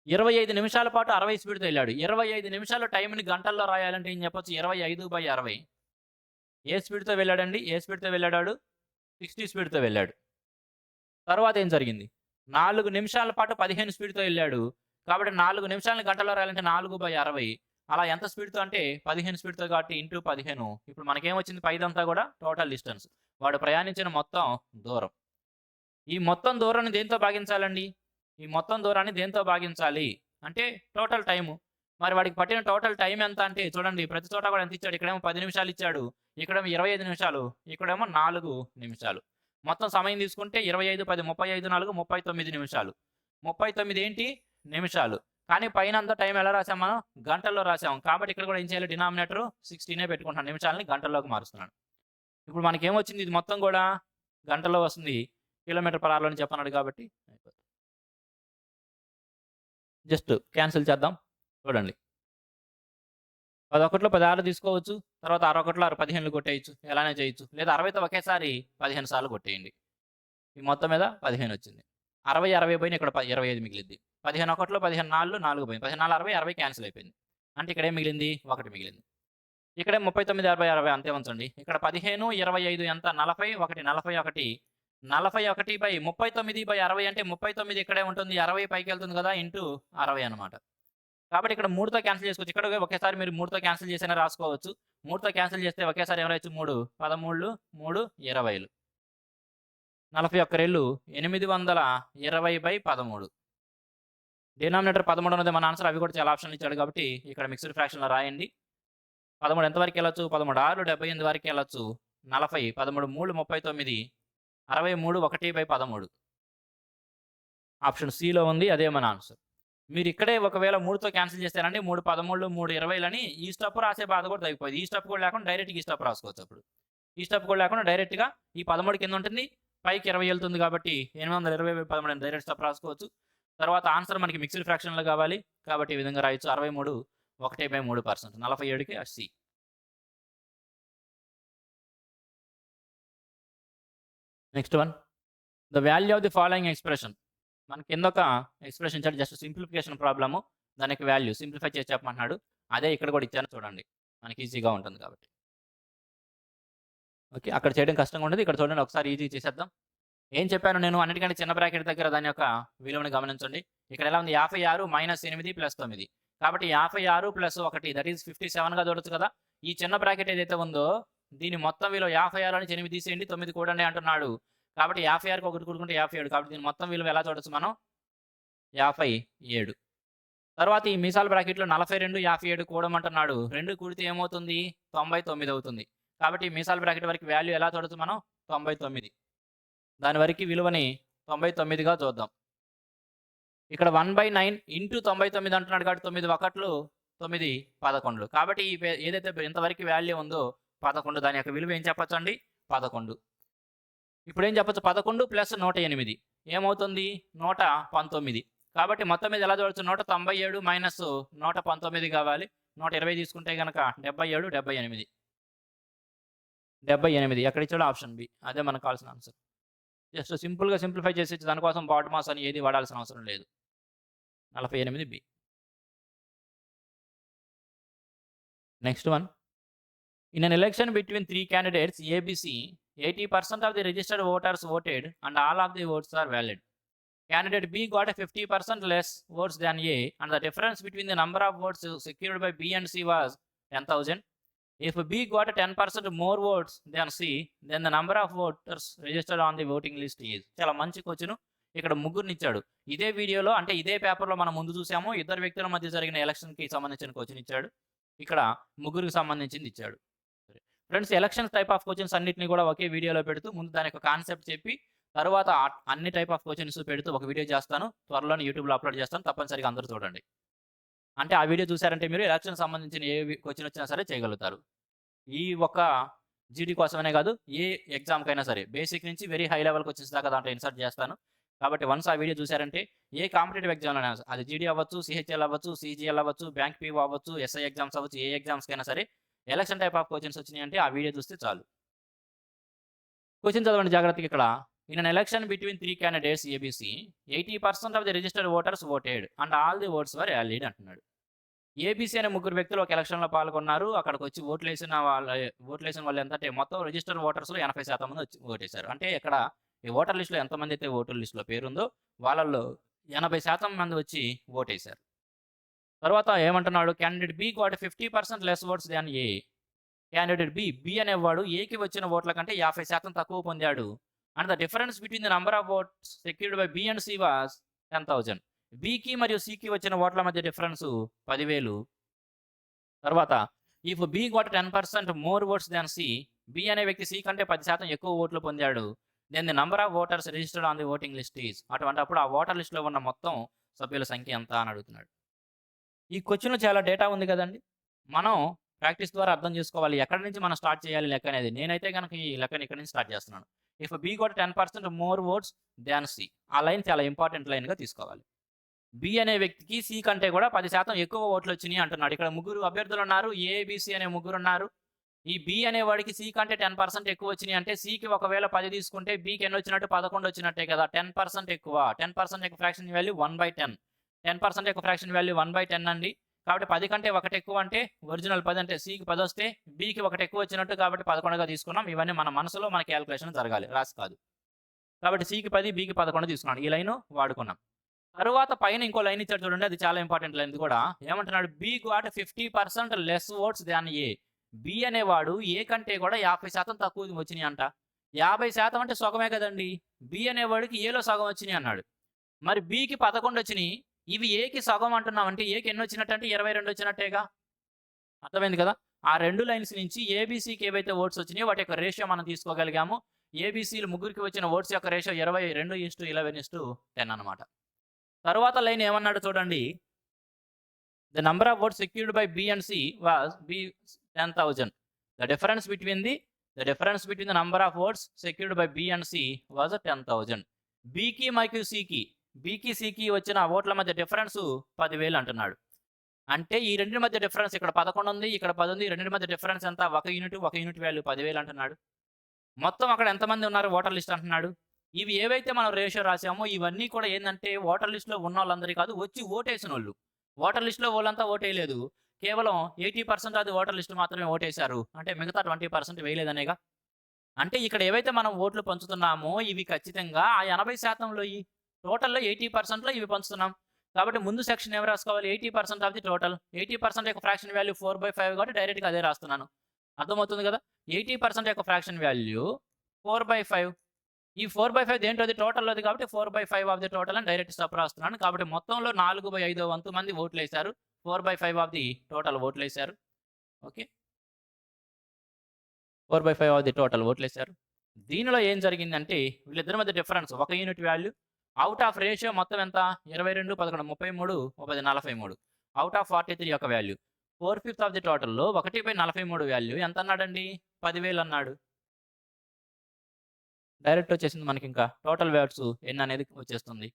25 నిమిషాల పాటు 60 స్పీడ్‌తో వెళ్ళాడు. 25 నిమిషాల టైంని గంటల్లో రాయాలంటే ఏం చెప్పొచ్చు? 25/60. ఏ స్పీడ్‌తో వెళ్ళాడండి? ఏ స్పీడ్‌తో వెళ్ళాడాడు? 60 స్పీడ్‌తో వెళ్ళాడు. తర్వాత ఏం జరిగింది? 4 నిమిషాల పాటు 15 స్పీడ్‌తో వెళ్ళాడు. కాబట్టి 4 నిమిషాలని గంటల్లో రాయాలంటే 4/60. అలా ఎంత స్పీడ్‌తో అంటే 15 స్పీడ్‌తో కాబట్టి ఇంటూ 15. ఇప్పుడు మనకేమొచ్చింది? పైదంతా కూడా టోటల్ డిస్టెన్స్. వాడు ప్రయాణించిన మొత్తం దూరం. ఈ మొత్తం దూరాన్ని దేనితో భాగించాలండి? ఈ మొత్తం దూరాన్ని దేనితో భాగించాలి? అంటే టోటల్ టైము. మరి వాడికి పట్టిన టోటల్ టైమ్ ఎంత అంటే చూడండి ప్రతి చోట కూడా ఎంత ఇచ్చాడు? ఇక్కడేమో 10 నిమిషాలు ఇచ్చాడు. ఇక్కడేమో 25 నిమిషాలు. ఇక్కడేమో 4 నిమిషాలు. మొత్తం సమయం తీసుకుంటే 25, 10, 35, 4, 39 నిమిషాలు. 39 ఏంటి? నిమిషాలు. కానీ పైనంతా టైం ఎలా రాసాం మనం? గంటల్లో రాసాం. కాబట్టి ఇక్కడ కూడా ఏం చేయాలి? డినామినేటర్ 16 పెట్టుకుంటున్నాను. నిమిషాలని గంటల్లోకి మారుస్తున్నాను. ఇప్పుడు మనకేమొచ్చింది? ఇది మొత్తం కూడా గంటల్లో వస్తుంది. కిలోమీటర్ పర్ అవర్‌లో అని చెప్పన్నాడు కాబట్టి జస్ట్ క్యాన్సిల్ చేద్దాం. చూడండి. 11లో 16 తీసుకోవచ్చు. తర్వాత 61లో 15 కొట్టేయొచ్చు. ఎలానే చేయొచ్చు. లేదా 60తో ఒకేసారి 15 సార్లు కొట్టేయండి. ఈ మొత్తం మీద 15 వచ్చింది. 60, 60 పోయిన ఇక్కడ 25 మిగిలిద్ది. 15 ఒకటిలో 15 నాలుగు 4 పోయింది. 15 4 60, 60 క్యాన్సిల్ అయిపోయింది. అంటే ఇక్కడ ఏం మిగిలింది? 1 మిగిలింది. ఇక్కడే 39, 60, 60 అంతే ఉంచండి. ఇక్కడ 15, 25 ఎంత? 40, 1, 41. 41/39/60 అంటే 39 ఇక్కడే ఉంటుంది. 60 పైకెళ్తుంది కదా! ఇంటూ 60 అనమాట. కాబట్టి ఇక్కడ 3తో క్యాన్సిల్ చేసుకోవచ్చు. ఇక్కడ ఒకేసారి మీరు 3తో క్యాన్సిల్ చేసైనా రాసుకోవచ్చు. 3తో క్యాన్సిల్ చేస్తే ఒకేసారి ఏం రాయొచ్చు? 3, 13, 3, 20. 41 రెళ్ళు 820/13. డినామినేటర్ 13 ఉన్నది మన ఆన్సర్. అవి కూడా చాలా ఆప్షన్లు ఇచ్చాడు కాబట్టి ఇక్కడ మిక్స్డ్ ఫ్రాక్షన్‌లో రాయండి. 13 ఎంత వరకు వెళ్ళొచ్చు? 13 6 78 వరకు వెళ్ళొచ్చు. 40, 13 3 39, 63 1/13. ఆప్షన్ సిలో ఉంది. అదే మన ఆన్సర్. మీరు ఇక్కడే ఒకవేళ 3తో క్యాన్సిల్ చేస్తారంటే 3 13, 3 20లని ఈ స్టెప్ రాసే బాధ కూడా తగ్గిపోయింది. ఈ స్టెప్ కూడా లేకుండా డైరెక్ట్‌గా ఈ స్టెప్ రాసుకోవచ్చు అప్పుడు. ఈ స్టెప్ కూడా లేకుండా డైరెక్ట్‌గా ఈ 13 కింద ఉంటుంది. పైకి 20 వెళ్తుంది కాబట్టి 820/13 అని డైరెక్ట్ స్టెప్ రాసుకోవచ్చు. తర్వాత ఆన్సర్ మనకి మిక్స్డ్ ఫ్రాక్షన్‌లో కావాలి. కాబట్టి ఈ విధంగా రాయొచ్చు. 63 1/3%. 47కి C. Next one. The value of the following expression. మనకి కిందొక ఎక్స్‌ప్రెషన్ ఇచ్చాడు. Just simplification problem. దానికి వాల్యూ సింప్లిఫై చేసి చెప్పమంటున్నాడు. అదే ఇక్కడ కూడా ఇచ్చాను చూడండి. మనకి ఈజీగా ఉంటుంది కాబట్టి. ఓకే. అక్కడ చేయడం కష్టంగా ఉండదు. ఇక్కడ చూడండి ఒకసారి ఈజీగా చేసేద్దాం. ఏం చెప్పాను నేను? అన్నిటికంటే చిన్న బ్రాకెట్ దగ్గర దాని యొక్క విలువను గమనించండి. ఇక్కడ ఎలా ఉంది? 56 - 8 + 9. కాబట్టి 56 + 1 దట్ ఈస్ 57గా చూడొచ్చు కదా! ఈ చిన్న బ్రాకెట్ ఏదైతే ఉందో దీని మొత్తం విలువ 56 నుంచి 8 తీసేయండి. 9 కూడండి అంటున్నాడు. కాబట్టి 56కి 1 కూడుకుంటే 57. కాబట్టి దీని మొత్తం విలువ ఎలా చూడొచ్చు మనం? 57. తర్వాత ఈ మీసాల బ్రాకెట్‌లో 42, 57 కూడమంటున్నాడు. 2 కూడితే ఏమవుతుంది? 99 అవుతుంది. కాబట్టి ఈ మీసాల బ్రాకెట్ వరకు వాల్యూ ఎలా చూడొచ్చు మనం? 99. దాని వరకు విలువని 99గా చూద్దాం. ఇక్కడ 1/9 ఇంటూ 99 అంటున్నాడు కాబట్టి 9 1లు 9 11. కాబట్టి ఏదైతే ఇంతవరకు వాల్యూ ఉందో 11 దాని యొక్క విలువ ఏం చెప్పొచ్చండి? 11. ఇప్పుడేం చెప్పొచ్చు? 11 + 108 ఏమవుతుంది? 119. కాబట్టి మొత్తం మీద ఎలా చూడొచ్చు? 197 - 119 కావాలి. 120 తీసుకుంటే గనక 77, 78. 78 ఎక్కడ ఇచ్చాడో ఆప్షన్ బి. అదే మనకు కావాల్సిన ఆన్సర్. జస్ట్ సింపుల్‌గా సింప్లిఫై చేసి దానికోసం బాటమాస్ అని ఏది వాడాల్సిన అవసరం లేదు. 48 B. Next one. In an election between three candidates ABC, 80% of the registered voters voted and all of the votes are valid. Candidate B got a 50% less votes than A, and the difference between the number of votes secured by B and C was 10,000. If B got 10% more votes than C, then the number of voters registered on the voting list is. చాలా మంచి question. ఇక్కడ ముగ్గురిని ఇచ్చాడు. ఇదే వీడియోలో అంటే ఇదే పేపర్లో మనం ముందు చూసాము. ఇద్దరు వ్యక్తుల మధ్య జరిగిన ఎలక్షన్కి సంబంధించిన క్వశ్చన్ ఇచ్చాడు. ఇక్కడ ముగ్గురికి సంబంధించింది ఇచ్చాడు. Friends, elections type of questions అన్నిటిని కూడా ఒకే వీడియోలో పెడుతూ ముందు దాని యొక్క కాన్సెప్ట్ చెప్పి తర్వాత అన్ని టైప్ ఆఫ్ క్వశ్చన్స్ పెడుతూ ఒక వీడియో చేస్తాను. త్వరలోనే యూట్యూబ్లో అప్లోడ్ చేస్తాను. తప్పనిసరిగా అందరూ చూడండి. అంటే ఆ వీడియో చూసారంటే మీరు ఎలక్షన్ సంబంధించిన ఏ క్వశ్చన్ వచ్చినా సరే చేయగలుగుతారు. ఈ ఒక్క జీడీ కోసమనే కాదు, ఏ ఎగ్జామ్కైనా సరే బేసిక్ నుంచి వెరీ హై లెవెల్ క్వశ్చన్స్ దాకా దాంట్లో ఇన్సర్ట్ చేస్తాను. కాబట్టి వన్స్ ఆ వీడియో చూసారంటే ఏ కాంపిటేటివ్ ఎగ్జామ్లో అది జీడీ అవ్వచ్చు, సిహెచ్ఎల్ అవ్వచ్చు, సీజీఎల్ అవ్వచ్చు, బ్యాంక్ పీఓ అవ్వచ్చు, ఎస్ఐ ఎగ్జామ్స్ అవ్వచ్చు, ఏ ఎగ్జామ్స్కైనా సరే ఎలక్షన్ టైప్ ఆఫ్ క్వశ్చన్స్ వచ్చినాయి అంటే ఆ వీడియో చూస్తే చాలు. క్వశ్చన్ చదవండి జాగ్రత్తగా. ఇక్కడ in an election between three candidates ABC, 80% of the registered voters voted and all the votes were valid అంటున్నాడు. ఏబీసీ అనే ముగ్గురు వ్యక్తులు ఒక ఎలక్షన్లో పాల్గొన్నారు. అక్కడికి వచ్చి ఓట్లేసిన వాళ్ళు ఎంత అంటే మొత్తం రిజిస్టర్డ్ ఓటర్స్లో 80% మంది వచ్చి ఓటేశారు. అంటే ఇక్కడ ఈ ఓటర్ లిస్టులో ఎంతమంది అయితే ఓటర్ లిస్టులో పేరుందో వాళ్ళల్లో 80% మంది వచ్చి ఓటేశారు. తర్వాత ఏమంటున్నాడు, candidate B got 50% less votes than A. Candidate B అనేవాడు ఏకి వచ్చిన ఓట్ల కంటే 50% తక్కువ పొందాడు. And the difference between the number of votes secured by B and C was 10,000. బికి మరియు సికి వచ్చిన ఓట్ల మధ్య డిఫరెన్స్ 10,000. తర్వాత if B got 10% more votes than C, B అనే వ్యక్తి సి కంటే 10% ఎక్కువ ఓట్లు పొందాడు. Then the number of voters registered on the voting list is. అప్పుడు ఆ ఓటర్ లిస్ట్లో ఉన్న మొత్తం సభ్యుల సంఖ్య ఎంత అని అడుగుతున్నాడు. ఈ క్వశ్చన్లో చాలా డేటా ఉంది కదండి. మనం ప్రాక్టీస్ ద్వారా అర్థం చేసుకోవాలి ఎక్కడి నుంచి మనం స్టార్ట్ చేయాలి లెక్క అనేది. నేనైతే కనుక ఈ లెక్కని ఇక్కడ నుంచి స్టార్ట్ చేస్తున్నాను. If B got 10% more votes than C, ఆ లైన్ చాలా ఇంపార్టెంట్ లైన్గా తీసుకోవాలి. బి అనే వ్యక్తికి సి కంటే కూడా 10% ఎక్కువ ఓట్లు వచ్చినాయి అంటున్నాడు. ఇక్కడ ముగ్గురు అభ్యర్థులు ఉన్నారు, ఏబిసి అనే ముగ్గురు ఉన్నారు. ఈ బి అనేవాడికి సి కంటే 10% ఎక్కువ వచ్చినాయి అంటే సికి ఒకవేళ 10 తీసుకుంటే బికి ఎన్ని వచ్చినట్టు 11 వచ్చినట్టే కదా. 10% ఎక్కువ. 10% యొక్క ఫ్రాక్షన్ వాల్యూ 1/10. 10% యొక్క ఫ్రాక్షన్ వాల్యూ 1/10 అండి. కాబట్టి 10 కంటే ఒకటి ఎక్కువ అంటే ఒరిజినల్ 10 అంటే సికి 10 వస్తే బికి ఒకటి ఎక్కువ వచ్చినట్టు కాబట్టి 11గా తీసుకున్నాం. ఇవన్నీ మన మనసులో మన క్యాలిక్యులేషన్ జరగాలి, రాసి కాదు. కాబట్టి సికి 10, బికి 11 తీసుకున్నాను. ఈ లైన్ వాడుకున్నాం. తరువాత పైన ఇంకో లైన్ ఇచ్చాడు చూడండి, అది చాలా ఇంపార్టెంట్ లైన్ కూడా. ఏమంటున్నాడు, B got 50% less votes than ఏ. బి అనేవాడు ఏ కంటే కూడా 50% తక్కువ వచ్చినాయి అంట. 50% అంటే సగమే కదండి. బి అనేవాడికి ఏలో సగం వచ్చినాయి అన్నాడు. మరి బికి 11 వచ్చినాయి. ఇవి ఏకి సగం అంటున్నాం అంటే ఏకి ఎన్ని వచ్చినట్టు అంటే 22 వచ్చినట్టేగా. అర్థమైంది కదా. ఆ రెండు లైన్స్ నుంచి ఏబీసీకి ఏవైతే ఓట్స్ వచ్చినాయో వాటి యొక్క రేషియో మనం తీసుకోగలిగాము. ఏబీసీలు ముగ్గురికి వచ్చిన ఓట్స్ యొక్క రేషియో 22:11:10 అనమాట. తర్వాత లైన్ ఏమన్నాడు చూడండి, the number of votes secured by B and C was B 10,000. The difference between the number of votes secured by B and C was 10,000. బికి మరియు సికి వచ్చిన ఓట్ల మధ్య డిఫరెన్స్ 10,000 అంటున్నాడు. అంటే ఈ రెండింటి మధ్య డిఫరెన్స్ ఇక్కడ 11 ఉంది, ఇక్కడ 10 ఉంది. ఈ రెండింటి మధ్య డిఫరెన్స్ ఎంత? ఒక యూనిట్ వాల్యూ 10,000 అంటున్నాడు. మొత్తం అక్కడ ఎంతమంది ఉన్నారు ఓటర్ లిస్ట్ అంటున్నాడు. ఇవి ఏవైతే మనం రేషియో రాసామో ఇవన్నీ కూడా ఏంటంటే ఓటర్ లిస్ట్లో ఉన్న వాళ్ళందరి కాదు, వచ్చి ఓటేసిన వాళ్ళు. ఓటర్ లిస్ట్లో వాళ్ళంతా ఓటేయలేదు. కేవలం 80% అది ఓటర్ లిస్ట్ మాత్రమే ఓటేశారు. అంటే మిగతా 20% వేయలేదనేగా. అంటే ఇక్కడ ఏవైతే మనం ఓట్లు పంచుతున్నామో ఇవి ఖచ్చితంగా ఆ 80%లో ఈ టోటల్లో 80%లో ఇవి పంచుతున్నాం. కాబట్టి ముందు సెక్షన్ ఏమి రాసుకోవాలి, 80% ఆఫ్ ది టోటల్. 80% యొక్క ఫ్రాక్షన్ వాల్యూ 4/5 కాబట్టి డైరెక్ట్గా అదే రాస్తున్నాను. అర్థమవుతుంది కదా. 80% యొక్క ఫ్రాక్షన్ వాల్యూ 4/5. ఈ 4/5 దేంటోది టోటల్లోది కాబట్టి 4/5 ఆఫ్ ది టోటల్ అని డైరెక్ట్ స్టెప్ రాస్తున్నాను. కాబట్టి మొత్తంలో 4/5 వంతు మంది ఓట్లు వేశారు. 4/5 ఆఫ్ ది టోటల్ ఓట్లు వేశారు. ఓకే, 4/5 ఆఫ్ ది టోటల్ ఓట్లు వేశారు. దీనిలో ఏం జరిగిందంటే వీళ్ళిద్దరి మధ్య difference 1 unit value. Out of ratio మొత్తం ఎంత? 22, 11, 33, 10, 43. అవుట్ ఆఫ్ 43 యొక్క వాల్యూ 4/5 ఆఫ్ ది టోటల్లో 1/43 వాల్యూ ఎంత అన్నాడండి? 10,000 అన్నాడు. డైరెక్ట్ వచ్చేసింది మనకి. ఇంకా టోటల్ ఓట్స్ ఎన్ని అనేది వచ్చేస్తుంది.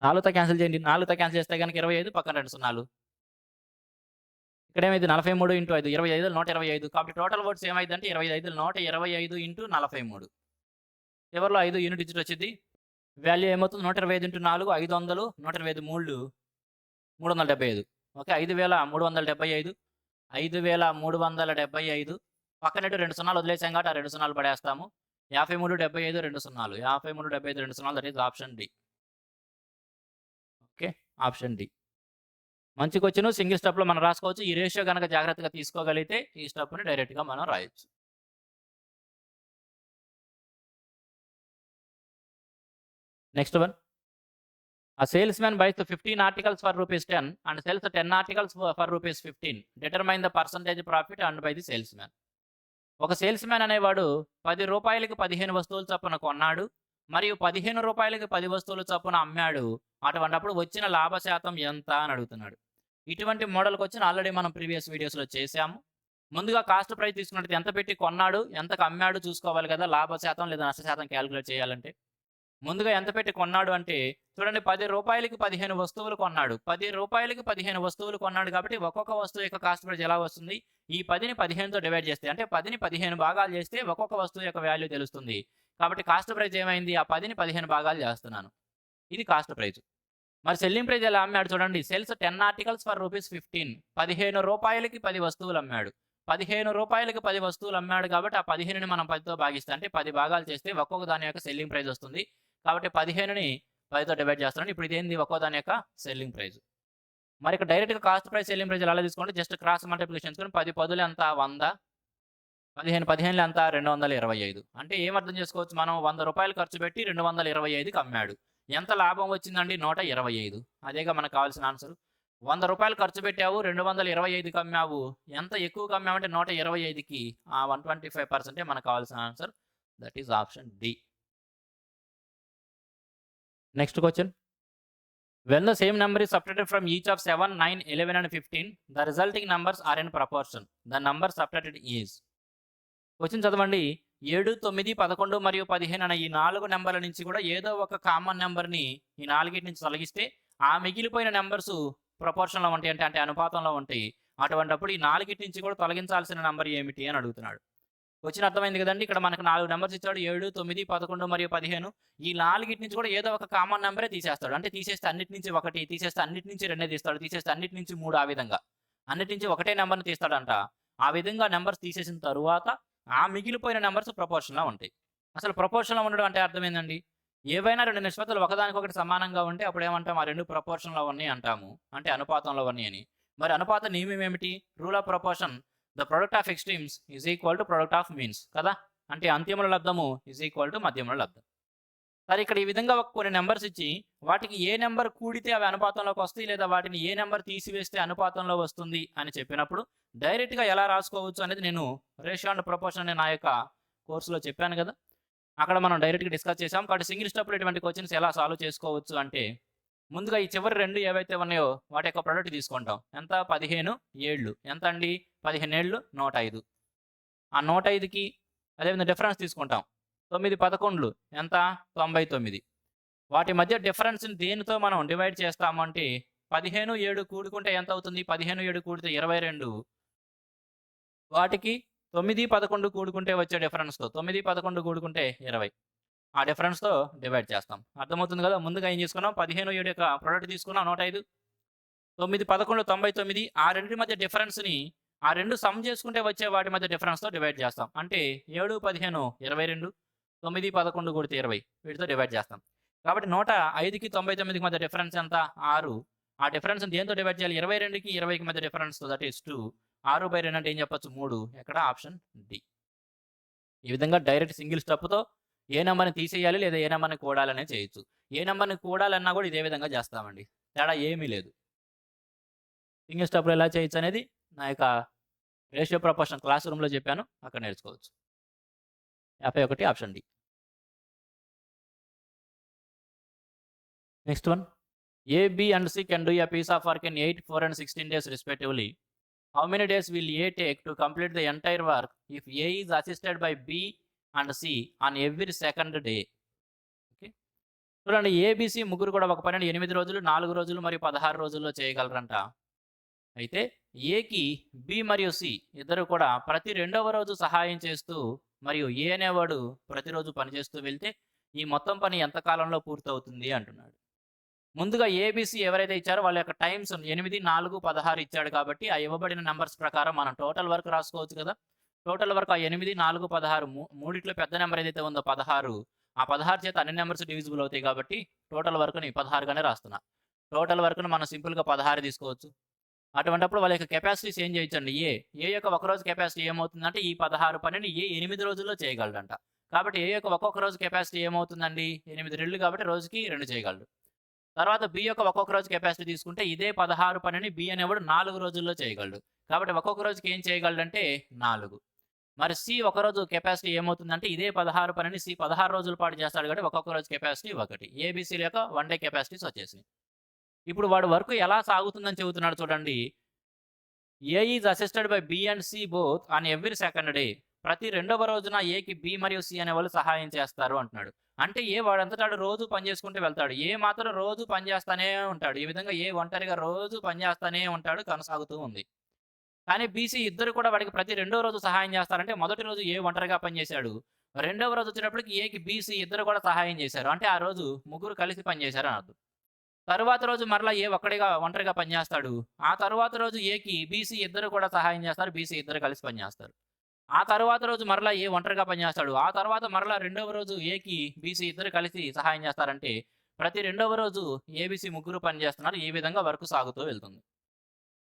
4తో క్యాన్సిల్ చేయండి. 4తో క్యాన్సిల్ చేస్తే కనుక 25, పక్కన 2 సున్నాలు. ఇక్కడేమైంది 43 ఇంటూ 5 25 125 కాబట్టి టోటల్ ఓట్స్ ఏమైందంటే 25 125 ఇంటూ 43 చివరిలో 5 యూనిట్ డిజిట్ వచ్చింది. వాల్యూ ఏమవుతుంది 125 ఇంటూ 4 500 125 3 375 ఓకే 5375 5375 పక్కనట్టు 2 సున్నాలు వదిలేసాం కాబట్టి ఆ 2 సున్నాలు పడేస్తాము 53 75 2 సున్నాలు 53 75 2 సున్నాలు that is option D. Okay option D మంచి క్వశ్చన్ సింగిల్ స్టెప్లో మనం రాసుకోవచ్చు. ఈ రేషియో కనుక జాగ్రత్తగా తీసుకోగలిగితే ఈ స్టెప్ని డైరెక్ట్గా మనం రాయొచ్చు. Next one A salesman buys the 15 articles for rupees 10 and sells the 10 articles for rupees 15. Determine the percentage profit earned by the salesman. ఒక సేల్స్మ్యాన్ అనేవాడు 10 రూపాయలకి 15 వస్తువులు చొప్పున కొన్నాడు మరియు 15 రూపాయలకి 10 వస్తువులు చొప్పున అమ్మాడు. అటువంటప్పుడు వచ్చిన లాభ శాతం ఎంత అని అడుగుతున్నాడు. ఇటువంటి మోడల్ క్వశ్చన్ ఆల్రెడీ మనం ప్రీవియస్ వీడియోస్లో చేసాము. ముందుగా కాస్ట్ ప్రైస్ తీసుకున్నట్టు ఎంత పెట్టి కొన్నాడు ఎంతకు అమ్మాడు చూసుకోవాలి కదా లాభ శాతం లేదా నష్ట శాతం క్యాలిక్యులేట్ చేయాలంటే. ముందుగా ఎంత పెట్టి కొన్నాడు అంటే చూడండి 10 రూపాయలకి 15 వస్తువులు కొన్నాడు. 10 రూపాయలకి 15 వస్తువులు కొన్నాడు కాబట్టి ఒక్కొక్క వస్తువు యొక్క కాస్ట్ ప్రైస్ ఎలా వస్తుంది ఈ 10ని 15తో డివైడ్ చేస్తే అంటే 10ని 15 భాగాలు చేస్తే ఒక్కొక్క వస్తువు యొక్క వాల్యూ తెలుస్తుంది. కాబట్టి కాస్ట్ ప్రైస్ ఏమైంది ఆ 10ని 15 భాగాలు చేస్తున్నాను. ఇది కాస్ట్ ప్రైస్. మరి సెల్లింగ్ ప్రైస్ ఎలా అమ్మాడు చూడండి సెల్స్ 10 ఆర్టికల్స్ ఫర్ రూపీస్ 15 15 రూపాయలకి 10 వస్తువులు అమ్మాడు. 15 రూపాయలకి 10 వస్తువులు అమ్మాడు కాబట్టి ఆ 15ని మనం 10తో భాగిస్తే అంటే 10 భాగాలు చేస్తే ఒక్కొక్క దాని యొక్క సెల్లింగ్ ప్రైస్ వస్తుంది. కాబట్టి 15ని 10తో డివైడ్ చేస్తున్నాను. ఇప్పుడు ఇదేంది ఒక్కో దాని యొక్క సెల్లింగ్ ప్రైస్. మరి ఇక్కడ డైరెక్ట్గా కాస్ట్ ప్రైస్ సెల్లింగ్ ప్రైస్ ఎలా తీసుకోండి జస్ట్ క్రాస్ మల్టిప్లికేషన్ చేసుకొని 10 10లు ఎంత 100 15 15లు ఎంత 225 అంటే ఏం అర్థం చేసుకోవచ్చు మనం 100 రూపాయలు ఖర్చు పెట్టి 225కి అమ్మాడు. ఎంత లాభం వచ్చిందండి 125. అదేగా మనకు కావాల్సిన ఆన్సర్. 100 రూపాయలు ఖర్చు పెట్టావు 225కి అమ్మావు ఎంత ఎక్కువగా అమ్మావంటే 125కి ఆ 125% మనకు కావాల్సిన answer that is option D. Next question. When the same number is subtracted from each of 7, 9, 11 and 15, the resulting numbers are in proportion. The number subtracted is. Question చదవండి 7, 9, 11 మరియు 15 అనే ఈ 4 నెంబర్ల నుంచి కూడా ఏదో ఒక కామన్ నెంబర్ని ఈ 4 నుంచి తొలగిస్తే ఆ మిగిలిపోయిన నెంబర్స్ ప్రపోర్షన్లో ఉంటాయి అంటే అనుపాతంలో ఉంటాయి. అటువంటిప్పుడు ఈ 4 నుంచి కూడా తొలగించాల్సిన నెంబర్ ఏమిటి అని అడుగుతున్నాడు. క్వశ్చన్ అర్థమైంది కదండి. ఇక్కడ మనకు 4 నెంబర్స్ ఇచ్చాడు 7, 9, 11 మరియు 15. ఈ 4 నుంచి కూడా ఏదో ఒక కామన్ నెంబరే తీసేస్తాడు. అంటే తీసేస్తే అన్నిటి నుంచి 1 తీసేస్తే అన్నిటి నుంచి 2 తీస్తాడు తీసేస్తే అన్నిటి నుంచి 3 ఆ విధంగా అన్నిటి నుంచి ఒకటే నెంబర్ని తీస్తాడంట. ఆ విధంగా నెంబర్స్ తీసేసిన తరువాత ఆ మిగిలిపోయిన నెంబర్స్ ప్రపోర్షన్లో ఉంటాయి. అసలు ప్రపోర్షన్లో ఉండడం అంటే అర్థం ఏందండి ఏవైనా 2 నిష్పత్తులు ఒకదానికొకటి సమానంగా ఉంటే అప్పుడు ఏమంటాం ఆ 2 ప్రపోర్షన్లో ఉన్నాయి అంటాము అంటే అనుపాతంలో ఉన్నాయి అని. మరి అనుపాత నియమం ఏమిటి rule of proportion the product of extremes is equal to product of means కదా అంటే అంత్యముల లబ్ధము ఈజ్ ఈక్వల్ టు మధ్యముల లబ్ధం. సరే ఇక్కడ ఈ విధంగా కొన్ని నెంబర్స్ ఇచ్చి వాటికి ఏ నెంబర్ కూడితే అవి అనుపాతంలోకి వస్తాయి లేదా వాటిని ఏ నెంబర్ తీసివేస్తే అనుపాతంలో వస్తుంది అని చెప్పినప్పుడు డైరెక్ట్గా ఎలా రాసుకోవచ్చు అనేది నేను రేషియో అండ్ ప్రపోర్షన్ అనే నా యొక్క కోర్సులో చెప్పాను కదా అక్కడ మనం డైరెక్ట్గా డిస్కస్ చేసాం. కాబట్టి సింగిల్ స్టెప్లో ఇటువంటి క్వశ్చన్స్ ఎలా సాల్వ్ చేసుకోవచ్చు అంటే ముందుగా ఈ చివరి 2 ఏవైతే ఉన్నాయో వాటి యొక్క ప్రొడక్ట్ తీసుకుంటాం ఎంత 15 ఏళ్ళు ఎంత అండి 15 ఏళ్ళు 105 ఆ 105కి అదేవిధంగా డిఫరెన్స్ తీసుకుంటాం 9 11 ఎంత 99 వాటి మధ్య డిఫరెన్స్ని దేనితో మనం డివైడ్ చేస్తాము అంటే 15 7 కూడుకుంటే ఎంత అవుతుంది 15 7 కూడితే 22 వాటికి 9 11 కూడుకుంటే వచ్చే డిఫరెన్స్తో 9 11 కూడుకుంటే 20 ఆ డిఫరెన్స్తో డివైడ్ చేస్తాం. అర్థమవుతుంది కదా. ముందుగా ఏం చేసుకున్నాం 15 7 యొక్క ప్రొడక్ట్ తీసుకున్నాం 105 9 11 99 ఆ రెండింటి మధ్య డిఫరెన్స్ని ఆ రెండు సమ్ చేసుకుంటే వచ్చే వాటి మధ్య డిఫరెన్స్తో డివైడ్ చేస్తాం. అంటే 7 15 22 9 11 కూడితే 20 వీటితో డివైడ్ చేస్తాం. కాబట్టి 105కి 99కి మధ్య డిఫరెన్స్ ఎంత 6 ఆ డిఫరెన్స్ దేంతో డివైడ్ చేయాలి 22కి 20కి మధ్య డిఫరెన్స్ దట్ ఈస్ 2 6/2 అంటే ఏం చెప్పొచ్చు 3 ఎక్కడ ఆప్షన్ డి. ఈ విధంగా డైరెక్ట్ సింగిల్ స్టెప్తో ఏ నెంబర్ని తీసేయాలి లేదా ఏ నెంబర్ని కూడాలనే చేయొచ్చు. ఏ నెంబర్ని కూడాలన్నా కూడా ఇదే విధంగా చేస్తామండి తేడా ఏమీ లేదు. సింగిల్ స్టెప్లో ఎలా చేయొచ్చు అనేది నా యొక్క రేషియో ప్రపోర్షన్ క్లాస్ రూమ్లో చెప్పాను అక్కడ నేర్చుకోవచ్చు. 51 option D. Next one A, B and C can do a piece of work in 8, 4 and 16 days respectively. How many days will A take to complete the entire work if A is assisted by B and C on every second day? Okay చూడండి ABC ముగ్గురు కూడా ఒక పని 8 రోజులు 4 రోజులు మరియు 16 రోజుల్లో చేయగలరంట. అయితే ఏకి బి మరియు సి ఇద్దరు కూడా ప్రతి రెండవ రోజు సహాయం చేస్తూ మరియు ఏ అనేవాడు ప్రతిరోజు పనిచేస్తూ వెళ్తే ఈ మొత్తం పని ఎంత కాలంలో పూర్తవుతుంది అంటున్నాడు. ముందుగా ఏబీసీ ఎవరైతే ఇచ్చారో వాళ్ళ యొక్క టైమ్స్ 8, 4, 16 ఇచ్చాడు కాబట్టి ఆ ఇవ్వబడిన నంబర్స్ ప్రకారం మనం టోటల్ వర్క్ రాసుకోవచ్చు కదా. టోటల్ వర్క్ ఆ 8, 4, 16 మూడిట్లో పెద్ద నెంబర్ ఏదైతే ఉందో 16, ఆ 16 చేత అన్ని నెంబర్స్ డివిజిబుల్ అవుతాయి కాబట్టి టోటల్ వర్క్ని 16గానే రాస్తున్నా. టోటల్ వర్క్ను మనం సింపుల్గా 16 తీసుకోవచ్చు. అటువంటప్పుడు వాళ్ళ యొక్క కెపాసిటీస్ ఏం చేయొచ్చండి. ఏ యొక్క ఒక రోజు కెపాసిటీ ఏమవుతుందంటే ఈ 16 పనిని 8 రోజుల్లో చేయగలడంట. కాబట్టి ఏ యొక్క ఒక్కొక్క రోజు కెపాసిటీ ఏమవుతుందండి 8 రెళ్ళు కాబట్టి రోజుకి 2 చేయగలడు. తర్వాత బి యొక్క ఒక్కొక్క రోజు కెపాసిటీ తీసుకుంటే ఇదే 16 పనిని బి అనేవాడు 4 రోజుల్లో చేయగలడు. కాబట్టి ఒక్కొక్క రోజుకి ఏం చేయగలడంటే 4. మరి సి ఒక రోజు కెపాసిటీ ఏమవుతుందంటే ఇదే 16 పనిని సి 16 రోజుల పాటు చేస్తాడు కాబట్టి ఒక్కొక్క రోజు కెపాసిటీ 1. ఏబీసీ యొక్క 1 డే కెపాసిటీస్ వచ్చేసినాయి. ఇప్పుడు వాడు వర్క్ ఎలా సాగుతుందని చెబుతున్నాడు చూడండి. A is assisted by B and C both on every second day. ప్రతి రెండవ రోజున ఏకి బి మరియు సి అనే వాళ్ళు సహాయం చేస్తారు అంటున్నాడు. అంటే ఏ వాడంతటాడు రోజు పని చేసుకుంటూ వెళ్తాడు. ఏ మాత్రం రోజు పని చేస్తానే ఉంటాడు. ఈ విధంగా ఏ ఒంటరిగా రోజు పని చేస్తానే ఉంటాడు, కొనసాగుతూ ఉంది. కానీ బీసీ ఇద్దరు కూడా వాడికి ప్రతి రెండో రోజు సహాయం చేస్తారంటే మొదటి రోజు ఏ ఒంటరిగా పనిచేశాడు. రెండవ రోజు వచ్చేటప్పటికి ఏకి బీసీ ఇద్దరు కూడా సహాయం చేశారు. అంటే ఆ రోజు ముగ్గురు కలిసి పనిచేశారు అని అర్థం. తరువాత రోజు మరలా ఏ ఒక్కడిగా ఒంటరిగా పనిచేస్తాడు. ఆ తరువాత రోజు ఏకి బీసీ ఇద్దరు కూడా సహాయం చేస్తారు. బీసీ ఇద్దరు కలిసి పనిచేస్తారు. ఆ తరువాత రోజు మరలా ఏ ఒంటరిగా పనిచేస్తాడు. ఆ తర్వాత మరలా రెండవ రోజు ఏకి బీసీ ఇద్దరు కలిసి సహాయం చేస్తారంటే ప్రతి రెండవ రోజు ఏబీసీ ముగ్గురు పనిచేస్తున్నారు. ఈ విధంగా వర్క్ సాగుతూ వెళ్తుంది.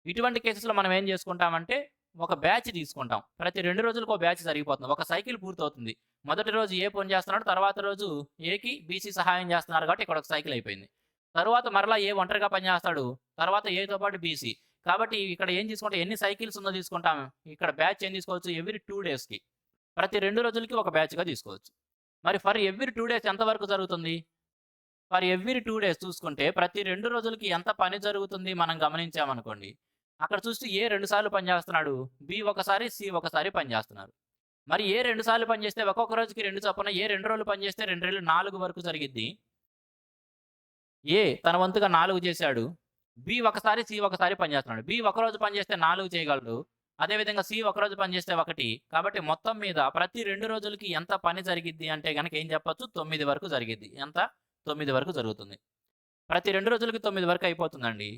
ఇటువంటి కేసెస్‌లో మనం ఏం చేసుకుంటామంటే ఒక బ్యాచ్ తీసుకుంటాం. ప్రతి 2 రోజులకు ఒక బ్యాచ్ జరిగిపోతుంది. ఒక సైకిల్ పూర్తవుతుంది. మొదటి రోజు ఏ పని చేస్తున్నాడు. తర్వాత రోజు ఏకి బీసీ సహాయం చేస్తున్నారు కాబట్టి ఇక్కడ ఒక సైకిల్ అయిపోయింది. తరువాత మరలా ఏ ఒంటరిగా పనిచేస్తాడు. తర్వాత ఏతో పాటు బీసీ. కాబట్టి ఇక్కడ ఏం తీసుకుంటే ఎన్ని సైకిల్స్ ఉందో తీసుకుంటాం. ఇక్కడ బ్యాచ్ ఏం తీసుకోవచ్చు ఎవ్రీ 2 డేస్‌కి. ప్రతి 2 రోజులకి ఒక బ్యాచ్‌గా తీసుకోవచ్చు. మరి ఫర్ ఎవ్రీ 2 డేస్ ఎంత వరకు జరుగుతుంది? ఫర్ ఎవ్రీ 2 డేస్ చూసుకుంటే ప్రతి 2 రోజులకి ఎంత పని జరుగుతుంది మనం గమనించామనుకోండి. అక్కడ చూస్తే ఏ 2 సార్లు పనిచేస్తున్నాడు. బి ఒకసారి, సి ఒకసారి పనిచేస్తున్నారు. మరి ఏ 2 సార్లు పనిచేస్తే ఒక్కొక్క రోజుకి 2 చొప్పున ఏ 2 రోజులు పనిచేస్తే 2 రెళ్ళు 4 వరకు జరిగిద్ది. ఏ తన వంతుగా 4 చేశాడు. బి ఒకసారి, సి ఒకసారి పనిచేస్తున్నాడు. బి ఒకరోజు పనిచేస్తే 4 చేయగలడు. అదేవిధంగా సి ఒకరోజు పనిచేస్తే 1. కాబట్టి మొత్తం మీద ప్రతి 2 రోజులకి ఎంత పని జరిగిద్ది అంటే గనక ఏం చెప్పొచ్చు 9 వరకు జరిగిద్ది. ఎంత? 9 వరకు జరుగుతుంది. ప్రతి 2 రోజులకి 9 వరకు అయిపోతుందండి.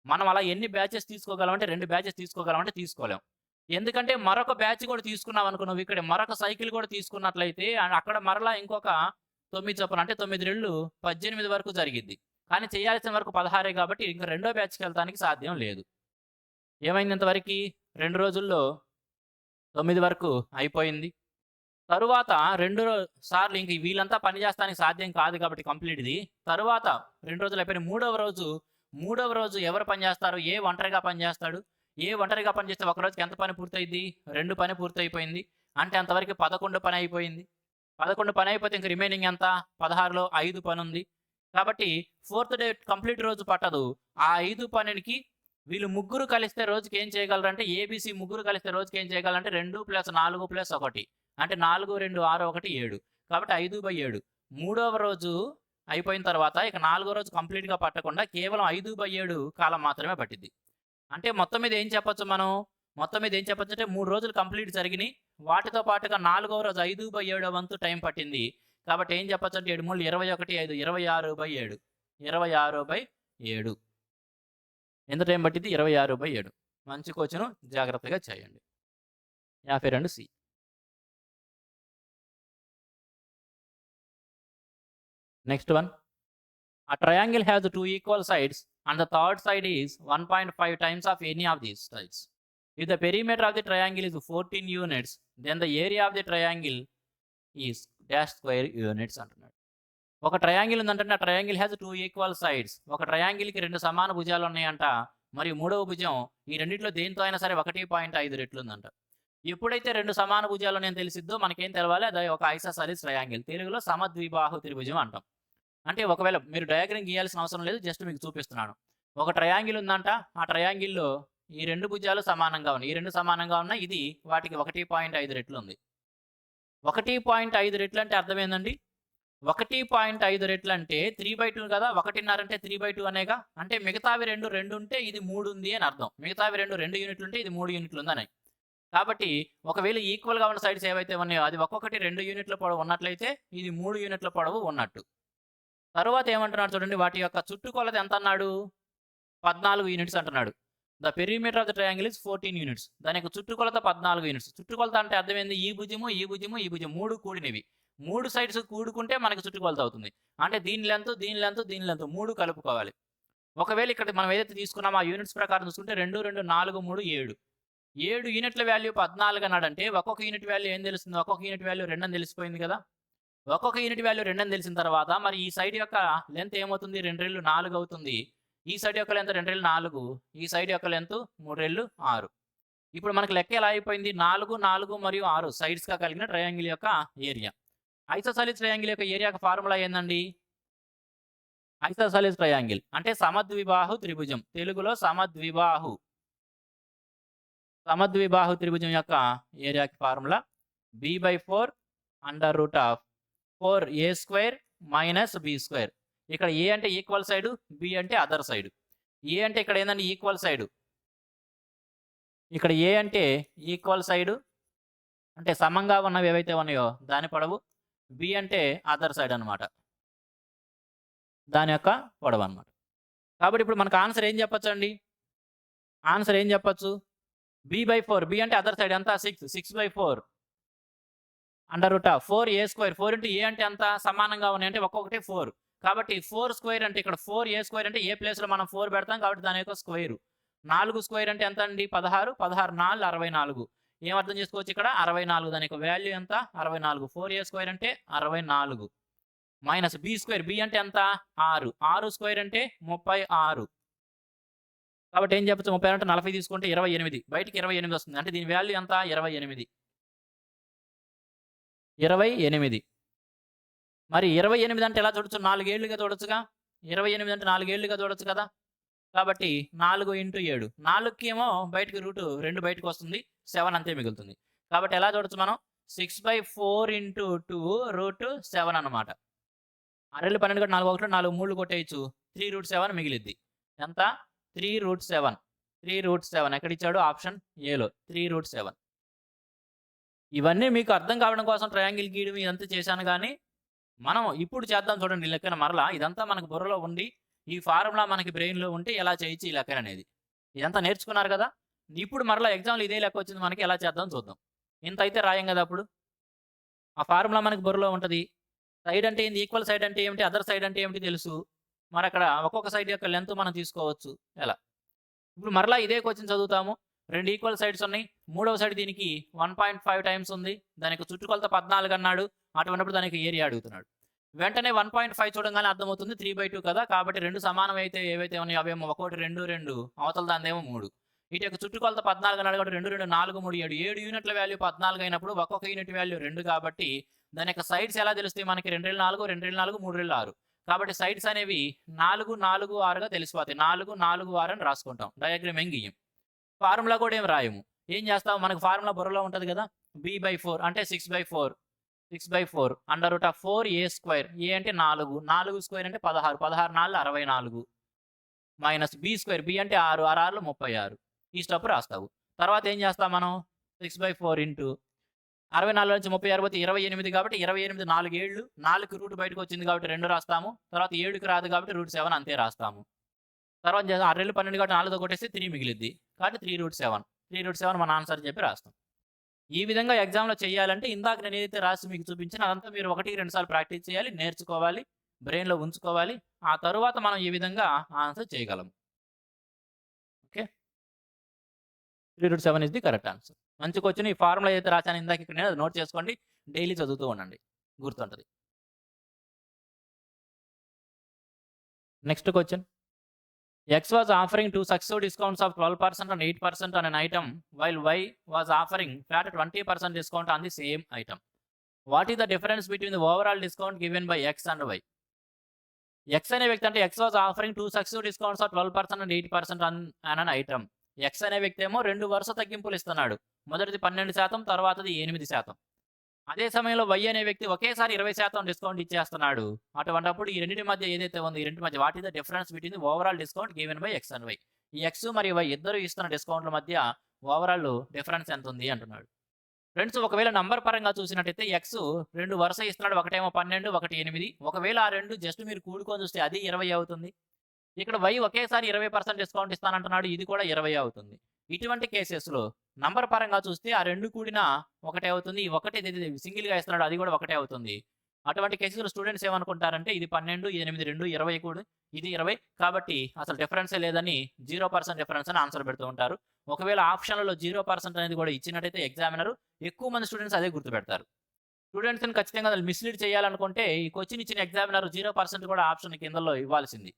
మనం అలా ఎన్ని బ్యాచెస్ తీసుకోగలం అంటే 2 బ్యాచెస్ తీసుకోగలం అంటే తీసుకోలేం. ఎందుకంటే మరొక బ్యాచ్ కూడా తీసుకున్నావనుకో నువ్వు ఇక్కడ మరొక సైకిల్ కూడా తీసుకున్నట్లయితే అక్కడ మరలా ఇంకొక 9 చొప్పున అంటే 9 రెళ్ళు 18 వరకు జరిగిద్ది. కానీ చేయాల్సిన వరకు 16 కాబట్టి ఇంక రెండో బ్యాచ్‌కి వెళ్తానికి సాధ్యం లేదు. ఏమైంది ఇంతవరకి 2 రోజుల్లో 9 వరకు అయిపోయింది. తరువాత 2 సార్లు ఇంక వీళ్ళంతా పని చేస్తానికి సాధ్యం కాదు కాబట్టి కంప్లీట్‌ది. తరువాత 2 రోజులు అయిపోయిన మూడవ రోజు ఎవరు పని చేస్తారు? ఏ ఒంటరిగా పని చేస్తాడు. ఏ ఒంటరిగా పని చేస్తే ఒక రోజుకి ఎంత పని పూర్తయిద్ది? 2 పని పూర్తయిపోయింది. అంటే అంతవరకు 11 పని అయిపోయింది. 11 పని అయిపోతే ఇంక రిమైనింగ్ ఎంత? 16లో 5 పని ఉంది. కాబట్టి ఫోర్త్ డే కంప్లీట్ రోజు పట్టదు. ఆ 5 పనికి వీళ్ళు ముగ్గురు కలిస్తే రోజుకి ఏం చేయగలరంటే ఏబీసీ ముగ్గురు కలిస్తే రోజుకి ఏం చేయగలరంటే 2 + 4 + 1 అంటే 4, 2, 6, 1, 7. కాబట్టి 5/7. మూడవ రోజు అయిపోయిన తర్వాత ఇక 4వ రోజు కంప్లీట్‌గా పట్టకుండా కేవలం 5/7 కాలం మాత్రమే పట్టిద్ది. అంటే మొత్తం మీద ఏం చెప్పొచ్చు మనం? మొత్తం మీద ఏం చెప్పొచ్చంటే 3 రోజులు కంప్లీట్ జరిగినియి. వాటితో పాటుగా 4వ రోజు 5/7 వంతు టైం పట్టింది. కాబట్టి ఏం చెప్పొచ్చంటే 7 3 21 5 26/7. 26/7. ఎంత టైం పట్టిద్ది? 26/7. మంచి క్వెషన్ జాగ్రత్తగా చేయండి. 52 C. Next one. A triangle has 2 equal sides and the third side is 1.5 times of any of these sides. If the perimeter of the triangle is 14 units, then the area of the triangle is dash square units అంటున్నాడు. ఒక triangle ఉందంటే ఆ triangle has 2 equal sides. ఒక ట్రయాంగిల్కి 2 సమాన భుజాలు ఉన్నాయంట. మరియు మూడవ భుజం ఈ రెండిట్లో దేంతో అయినా సరే 1.5 రెట్లు ఉందంట. ఎప్పుడైతే 2 సమాన భుజాలు ఉన్నాయని తెలిసిద్దో మనకేం తెలవాలి? అది ఒక ఐసోసెలిస్ ట్రయాంగిల్. తెలుగులో సమద్విబాహు త్రిభుజం అంటాం. అంటే ఒకవేళ మీరు డయాగ్రమ్ గీయాల్సిన అవసరం లేదు. జస్ట్ మీకు చూపిస్తున్నాను. ఒక ట్రయాంగిల్ ఉందంట. ఆ ట్రయాంగిల్‌లో ఈ 2 భుజాలు సమానంగా ఉన్నాయి. ఈ 2 సమానంగా ఉన్నాయి. ఇది వాటికి 1.5 రెట్లు ఉంది. 1.5 రెట్లు అంటే అర్థం ఏందండి? 1.5 రెట్లు అంటే 3/2 కదా, 1.5 అంటే 3/2 అనేగా. అంటే మిగతావి 2 ఉంటే ఇది 3 ఉంది అని అర్థం. మిగతావి 2 యూనిట్లు ఉంటే ఇది 3 యూనిట్లు ఉందని. కాబట్టి ఒకవేళ ఈక్వల్‌గా ఉన్న సైడ్స్ ఏవైతే ఉన్నాయో అది ఒక్కొక్కటి 2 యూనిట్ల పొడవు ఉన్నట్లయితే ఇది 3 యూనిట్ల పొడవు ఉన్నట్టు. తరువాత ఏమంటున్నాడు చూడండి, వాటి యొక్క చుట్టుకొలత ఎంత అన్నాడు? 14 యూనిట్స్ అంటున్నాడు. The perimeter of the triangle is 14 units. దాని యొక్క చుట్టుకొలత 14 యూనిట్స్. చుట్టుకొలత అంటే అర్థమైంది, ఈ భుజము, ఈ భుజము, ఈ భుజం 3 కూడినవి. 3 సైడ్స్ కూడుకుంటే మనకి చుట్టుకొలత అవుతుంది. అంటే దీని లెంత్, దీని లెంత్, దీని లెంత్ 3 కలుపుకోవాలి. ఒకవేళ ఇక్కడ మనం ఏదైతే తీసుకున్నామో ఆ యూనిట్స్ ప్రకారం చూసుకుంటే 2, 2, 4, 3, 7. 7 యూనిట్ల వాల్యూ 14 అన్నాడంటే ఒక్కొక్క యూనిట్ వాల్యూ ఏం తెలుస్తుంది? ఒక్కొక్క యూనిట్ వాల్యూ 2 అని తెలిసిపోయింది కదా. ఒక్కొక్క యూనిట్ వాల్యూ 2 అని తెలిసిన తర్వాత మరి ఈ సైడ్ యొక్క లెంత్ ఏమవుతుంది? 2 రెళ్ళు 4 అవుతుంది. ఈ సైడ్ యొక్క లెంత్ 2 రెళ్ళు 4, ఈ సైడ్ యొక్క లెంత్ 3 రెళ్ళు 6. ఇప్పుడు మనకి లెక్క ఎలా అయిపోయింది? 4, 4 మరియు 6 సైడ్స్‌గా కలిగిన ట్రయాంగిల్ యొక్క ఏరియా. ఐసోసెలిస్ ట్రయాంగిల్ యొక్క ఏరియాకి ఫార్ములా ఏందండి? ఐసోసెలిస్ ట్రయాంగిల్ అంటే సమద్విబాహు త్రిభుజం. తెలుగులో సమద్విబాహు త్రిభుజం యొక్క ఏరియాకి ఫార్ములా b/4 √4a² - b². ఇక్కడ ఏ అంటే ఈక్వల్ సైడ్, బి అంటే అదర్ సైడ్. ఏ అంటే ఇక్కడ ఏందండి? Equal side. ఇక్కడ ఏ అంటే ఈక్వల్ సైడ్ అంటే సమంగా ఉన్నవి ఏవైతే ఉన్నాయో దాని పొడవు. బి అంటే అదర్ సైడ్ అనమాట, దాని యొక్క పొడవు అనమాట. కాబట్టి ఇప్పుడు మనకు ఆన్సర్ ఏం చెప్పొచ్చు అండి? ఆన్సర్ ఏం చెప్పొచ్చు? b/4. బి అంటే అదర్ సైడ్ ఎంత? 6. 6/4 √4a². 4 ఇంటూ ఏ అంటే ఎంత? సమానంగా ఉన్నాయి అంటే ఒక్కొక్కటి 4. కాబట్టి 4² అంటే ఇక్కడ 4a² అంటే ఏ ప్లేస్లో మనం 4 పెడతాం కాబట్టి దాని యొక్క స్క్వేర్. 4² అంటే ఎంత అండి? 16. 16 4 64. ఏం అర్థం చేసుకోవచ్చు ఇక్కడ? 64. దాని యొక్క వాల్యూ ఎంత? 64. 4a² అంటే 64 మైనస్ b². బి అంటే ఎంత? 6. 6² అంటే 36. కాబట్టి ఏం చెప్పచ్చు? 30 అంటే 40 తీసుకుంటే 28. బయటికి 28 వస్తుంది. అంటే దీని వాల్యూ ఎంత? 28. 28. మరి 28 అంటే ఎలా చూడొచ్చు? 4 ఏళ్లుగా చూడొచ్చుగా. 28 అంటే 4 ఏళ్లుగా చూడొచ్చు కదా. కాబట్టి 4 × 7. 4కి ఏమో బయటికి రూట్ 2 బయటకు వస్తుంది. 7 అంతే మిగులుతుంది. కాబట్టి ఎలా చూడొచ్చు మనం? 6/4 × 2 √7 అన్నమాట. 6 12 4 1 4 3 కొట్టేయచ్చు. 3√7 మిగిలిద్ది. ఎంత? 3√7. 3√7 ఎక్కడ ఇచ్చాడు? ఆప్షన్ ఏలో 3√7. ఇవన్నీ మీకు అర్థం కావడం కోసం ట్రయాంగిల్ గీయడం ఇదంతా చేశాను కానీ మనం ఇప్పుడు చేద్దాం చూడండి ఈ లెక్కన. మరలా ఇదంతా మనకు బుర్రలో ఉండి ఈ ఫార్ములా మనకి బ్రెయిన్లో ఉంటే ఎలా చేయొచ్చు ఈ లెక్కన అనేది. ఇదంతా నేర్చుకున్నారు కదా. ఇప్పుడు మరలా ఎగ్జామ్లో ఇదే లెక్క వచ్చింది మనకి, ఎలా చేద్దాం చూద్దాం. ఇంత అయితే రాయం కదా అప్పుడు. ఆ ఫార్ములా మనకి బుర్రలో ఉంటుంది. సైడ్ అంటే ఏంది? ఈక్వల్ సైడ్ అంటే ఏమిటి? అదర్ సైడ్ అంటే ఏమిటి తెలుసు. మరి అక్కడ ఒక్కొక్క సైడ్ యొక్క లెంత్ మనం తీసుకోవచ్చు. ఎలా? ఇప్పుడు మరలా ఇదే క్వశ్చన్ చదువుతాము. 2 ఈక్వల్ సైడ్స్ ఉన్నాయి. మూడవ సైడ్ దీనికి 1.5 టైమ్స్ ఉంది. దానికి చుట్టుకొలత 14 అన్నాడు. అటువంటిప్పుడు దానికి ఏరియా అడుగుతున్నాడు. వెంటనే 1.5 చూడంగానే అర్థమవుతుంది 3/2 కదా. కాబట్టి 2 సమానం అయితే ఏవైతే ఉన్నాయో అవేమో ఒకటి 2 2, అవతల దానిదేమో 3. ఇటు యొక్క చుట్టుకొలత 14 అన్నాడు కాబట్టి 2 2 4 3 7. 7 యూనిట్ల వాల్యూ 14 అయినప్పుడు ఒక్కొక్క యూనిట్ వాల్యూ 2 కాబట్టి దాని యొక్క సైడ్స్ ఎలా తెలుస్తాయి మనకి? 2 4 2 4 3 6. కాబట్టి సైడ్స్ అనేవి 4 4 6గా తెలిసిపోతాయి. 4 4 6 అని రాసుకుంటాం. డయాగ్రామ్ ఏం గీయం. ఫార్ములా కూడా ఏం రాయము. ఏం చేస్తాం? మనకు ఫార్ములా బుర్రలో ఉంటుంది కదా. b/4 అంటే 6/4 √4a². ఏ అంటే 4. 4² అంటే 16. 16 4 64 మైనస్ b². బి అంటే 6. 6 6 36. ఈ స్టెప్ రాస్తావు. తర్వాత ఏం చేస్తాం మనం? 6/4 ఇంటూ 64 నుంచి 36 పోతే 28 కాబట్టి 28 4 ఏళ్ళు. 4కి రూట్ బయటకు వచ్చింది కాబట్టి 2 రాస్తాము. తర్వాత 7కి రాదు కాబట్టి √7 అంతే రాస్తాము. తర్వాత 6 రెళ్ళు 12 కాబట్టి 4తో కొట్టేస్తే 3 మిగిలిద్ది. కాబట్టి 3√7. 3√7 మన ఆన్సర్ చెప్పి రాస్తాం. ఈ విధంగా ఎగ్జామ్లో చేయాలంటే ఇందాక నేను ఏదైతే రాసి మీకు చూపించానో అదంతా మీరు 1 2 సార్లు ప్రాక్టీస్ చేయాలి, నేర్చుకోవాలి, బ్రెయిన్లో ఉంచుకోవాలి. ఆ తరువాత మనం ఈ విధంగా ఆన్సర్ చేయగలం. Okay, 3√7 is the correct answer. మంచి క్వశ్చన్. ఈ ఫార్ములా ఏదైతే రాశాను ఇందాక ఇక్కడ నేను అది నోట్ చేసుకోండి. డైలీ చదువుతూ ఉండండి, గుర్తుంటుంది. Next question. X was offering 2 successive discounts of 12% and 8% on an item, while Y was offering flat 20% discount on the same item. What is the difference between the overall discount given by X and Y? X అనే వ్యక్తి అంటే X was offering 2 successive discounts of 12% and 8% on an item. X అనే వ్యక్తి ఏమో 2 వరుస తగ్గింపులు ఇస్తున్నాడు. మొదటిది 12%, తర్వాతది 8%. అదే సమయంలో వై అనే వ్యక్తి ఒకేసారి 20% డిస్కౌంట్ ఇచ్చేస్తున్నాడు. అటువంటప్పుడు ఈ రెండిటి మధ్య ఏదైతే ఉందో, ఈ రెండిటి మధ్య what is the difference between the overall discount given by X and Y. ఈ ఎక్స్ మరియు వై ఇద్దరు ఇస్తున్న డిస్కౌంట్‌ల మధ్య ఓవరాల్ డిఫరెన్స్ ఎంతుంది అంటున్నాడు. ఫ్రెండ్స్, ఒకవేళ నంబర్ పరంగా చూసినట్టయితే ఎక్స్ 2 వరుస ఇస్తున్నాడు. ఒకటేమో 12, ఒకటి 8. ఒకవేళ ఆ 2 జస్ట్ మీరు కూడుకొని చూస్తే అది 20 అవుతుంది. ఇక్కడ వై ఒకేసారి 20% డిస్కౌంట్ ఇస్తానంటున్నాడు. ఇది కూడా 20 అవుతుంది. ఇటువంటి కేసెస్‌లో నంబర్ పరంగా చూస్తే ఆ 2 కూడినా ఒకటే అవుతుంది. ఈ ఒకటి సింగిల్‌గా ఇస్తున్నాడు. అది కూడా ఒకటే అవుతుంది. అటువంటి కేసెస్‌లో స్టూడెంట్స్ ఏమనుకుంటారంటే ఇది 12, 8, 2 20 కూడి ఇది 20 కాబట్టి అసలు డిఫరెన్సే లేదని 0% డిఫరెన్స్ అని ఆన్సర్ పెడుతూ ఉంటారు. ఒకవేళ ఆప్షన్‌లలో 0% అనేది కూడా ఇచ్చినట్టయితే ఎగ్జామినర్ ఎక్కువ మంది స్టూడెంట్స్ అదే గుర్తుపెడతారు. స్టూడెంట్స్‌ని ఖచ్చితంగా మిస్‌లీడ్ చేయాలనుకుంటే ఈ క్వెషన్ ఇచ్చిన ఎగ్జామినర్ 0% కూడా ఆప్షన్ కిందలో ఇవ్వాల్సింది.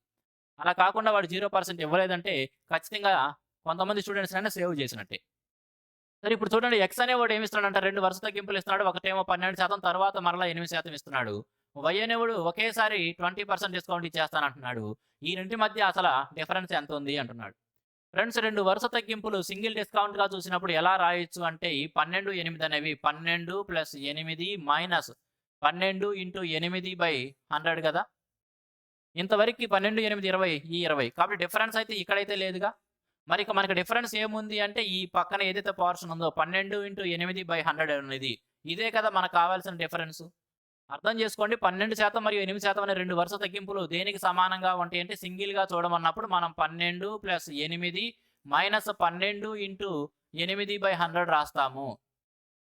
అలా కాకుండా వాడు 0% ఇవ్వలేదంటే ఖచ్చితంగా కొంతమంది స్టూడెంట్స్‌నైనా సేవ్ చేసినట్టే. సరే, ఇప్పుడు చూడండి ఎక్స్ అనేవాడు ఏమి ఇస్తున్నాడంట, 2 వరుస తగ్గింపులు ఇస్తున్నాడు. ఒకటేమో 12% తర్వాత మరలా 8% ఇస్తున్నాడు. వై అనేవాడు ఒకేసారి 20% డిస్కౌంట్ ఇచ్చేస్తానంటున్నాడు. ఈ రెంటి మధ్య అసల డిఫరెన్స్ ఎంత ఉంది అంటున్నాడు. ఫ్రెండ్స్, 2 వరుస తగ్గింపులు సింగిల్ డిస్కౌంట్‌గా చూసినప్పుడు ఎలా రాయొచ్చు అంటే ఈ 12, 8 అనేవి 12 + 8 మైనస్ 12 × 8/100 కదా! ఇంతవరకి 12, 8, 20 ఈ 20. కాబట్టి డిఫరెన్స్ అయితే ఇక్కడైతే లేదుగా. మరి ఇక మనకి డిఫరెన్స్ ఏముంది అంటే ఈ పక్కన ఏదైతే పోర్షన్ ఉందో 12 × 8/100 అనేది. ఇదే కదా మనకు కావాల్సిన డిఫరెన్స్. అర్థం చేసుకోండి, 12% మరియు 8% అనే 2 వరుస తగ్గింపులు దేనికి సమానంగా ఉంటాయి అంటే సింగిల్‌గా చూడమన్నప్పుడు మనం 12 + 8 మైనస్ 12 × 8/100 రాస్తాము.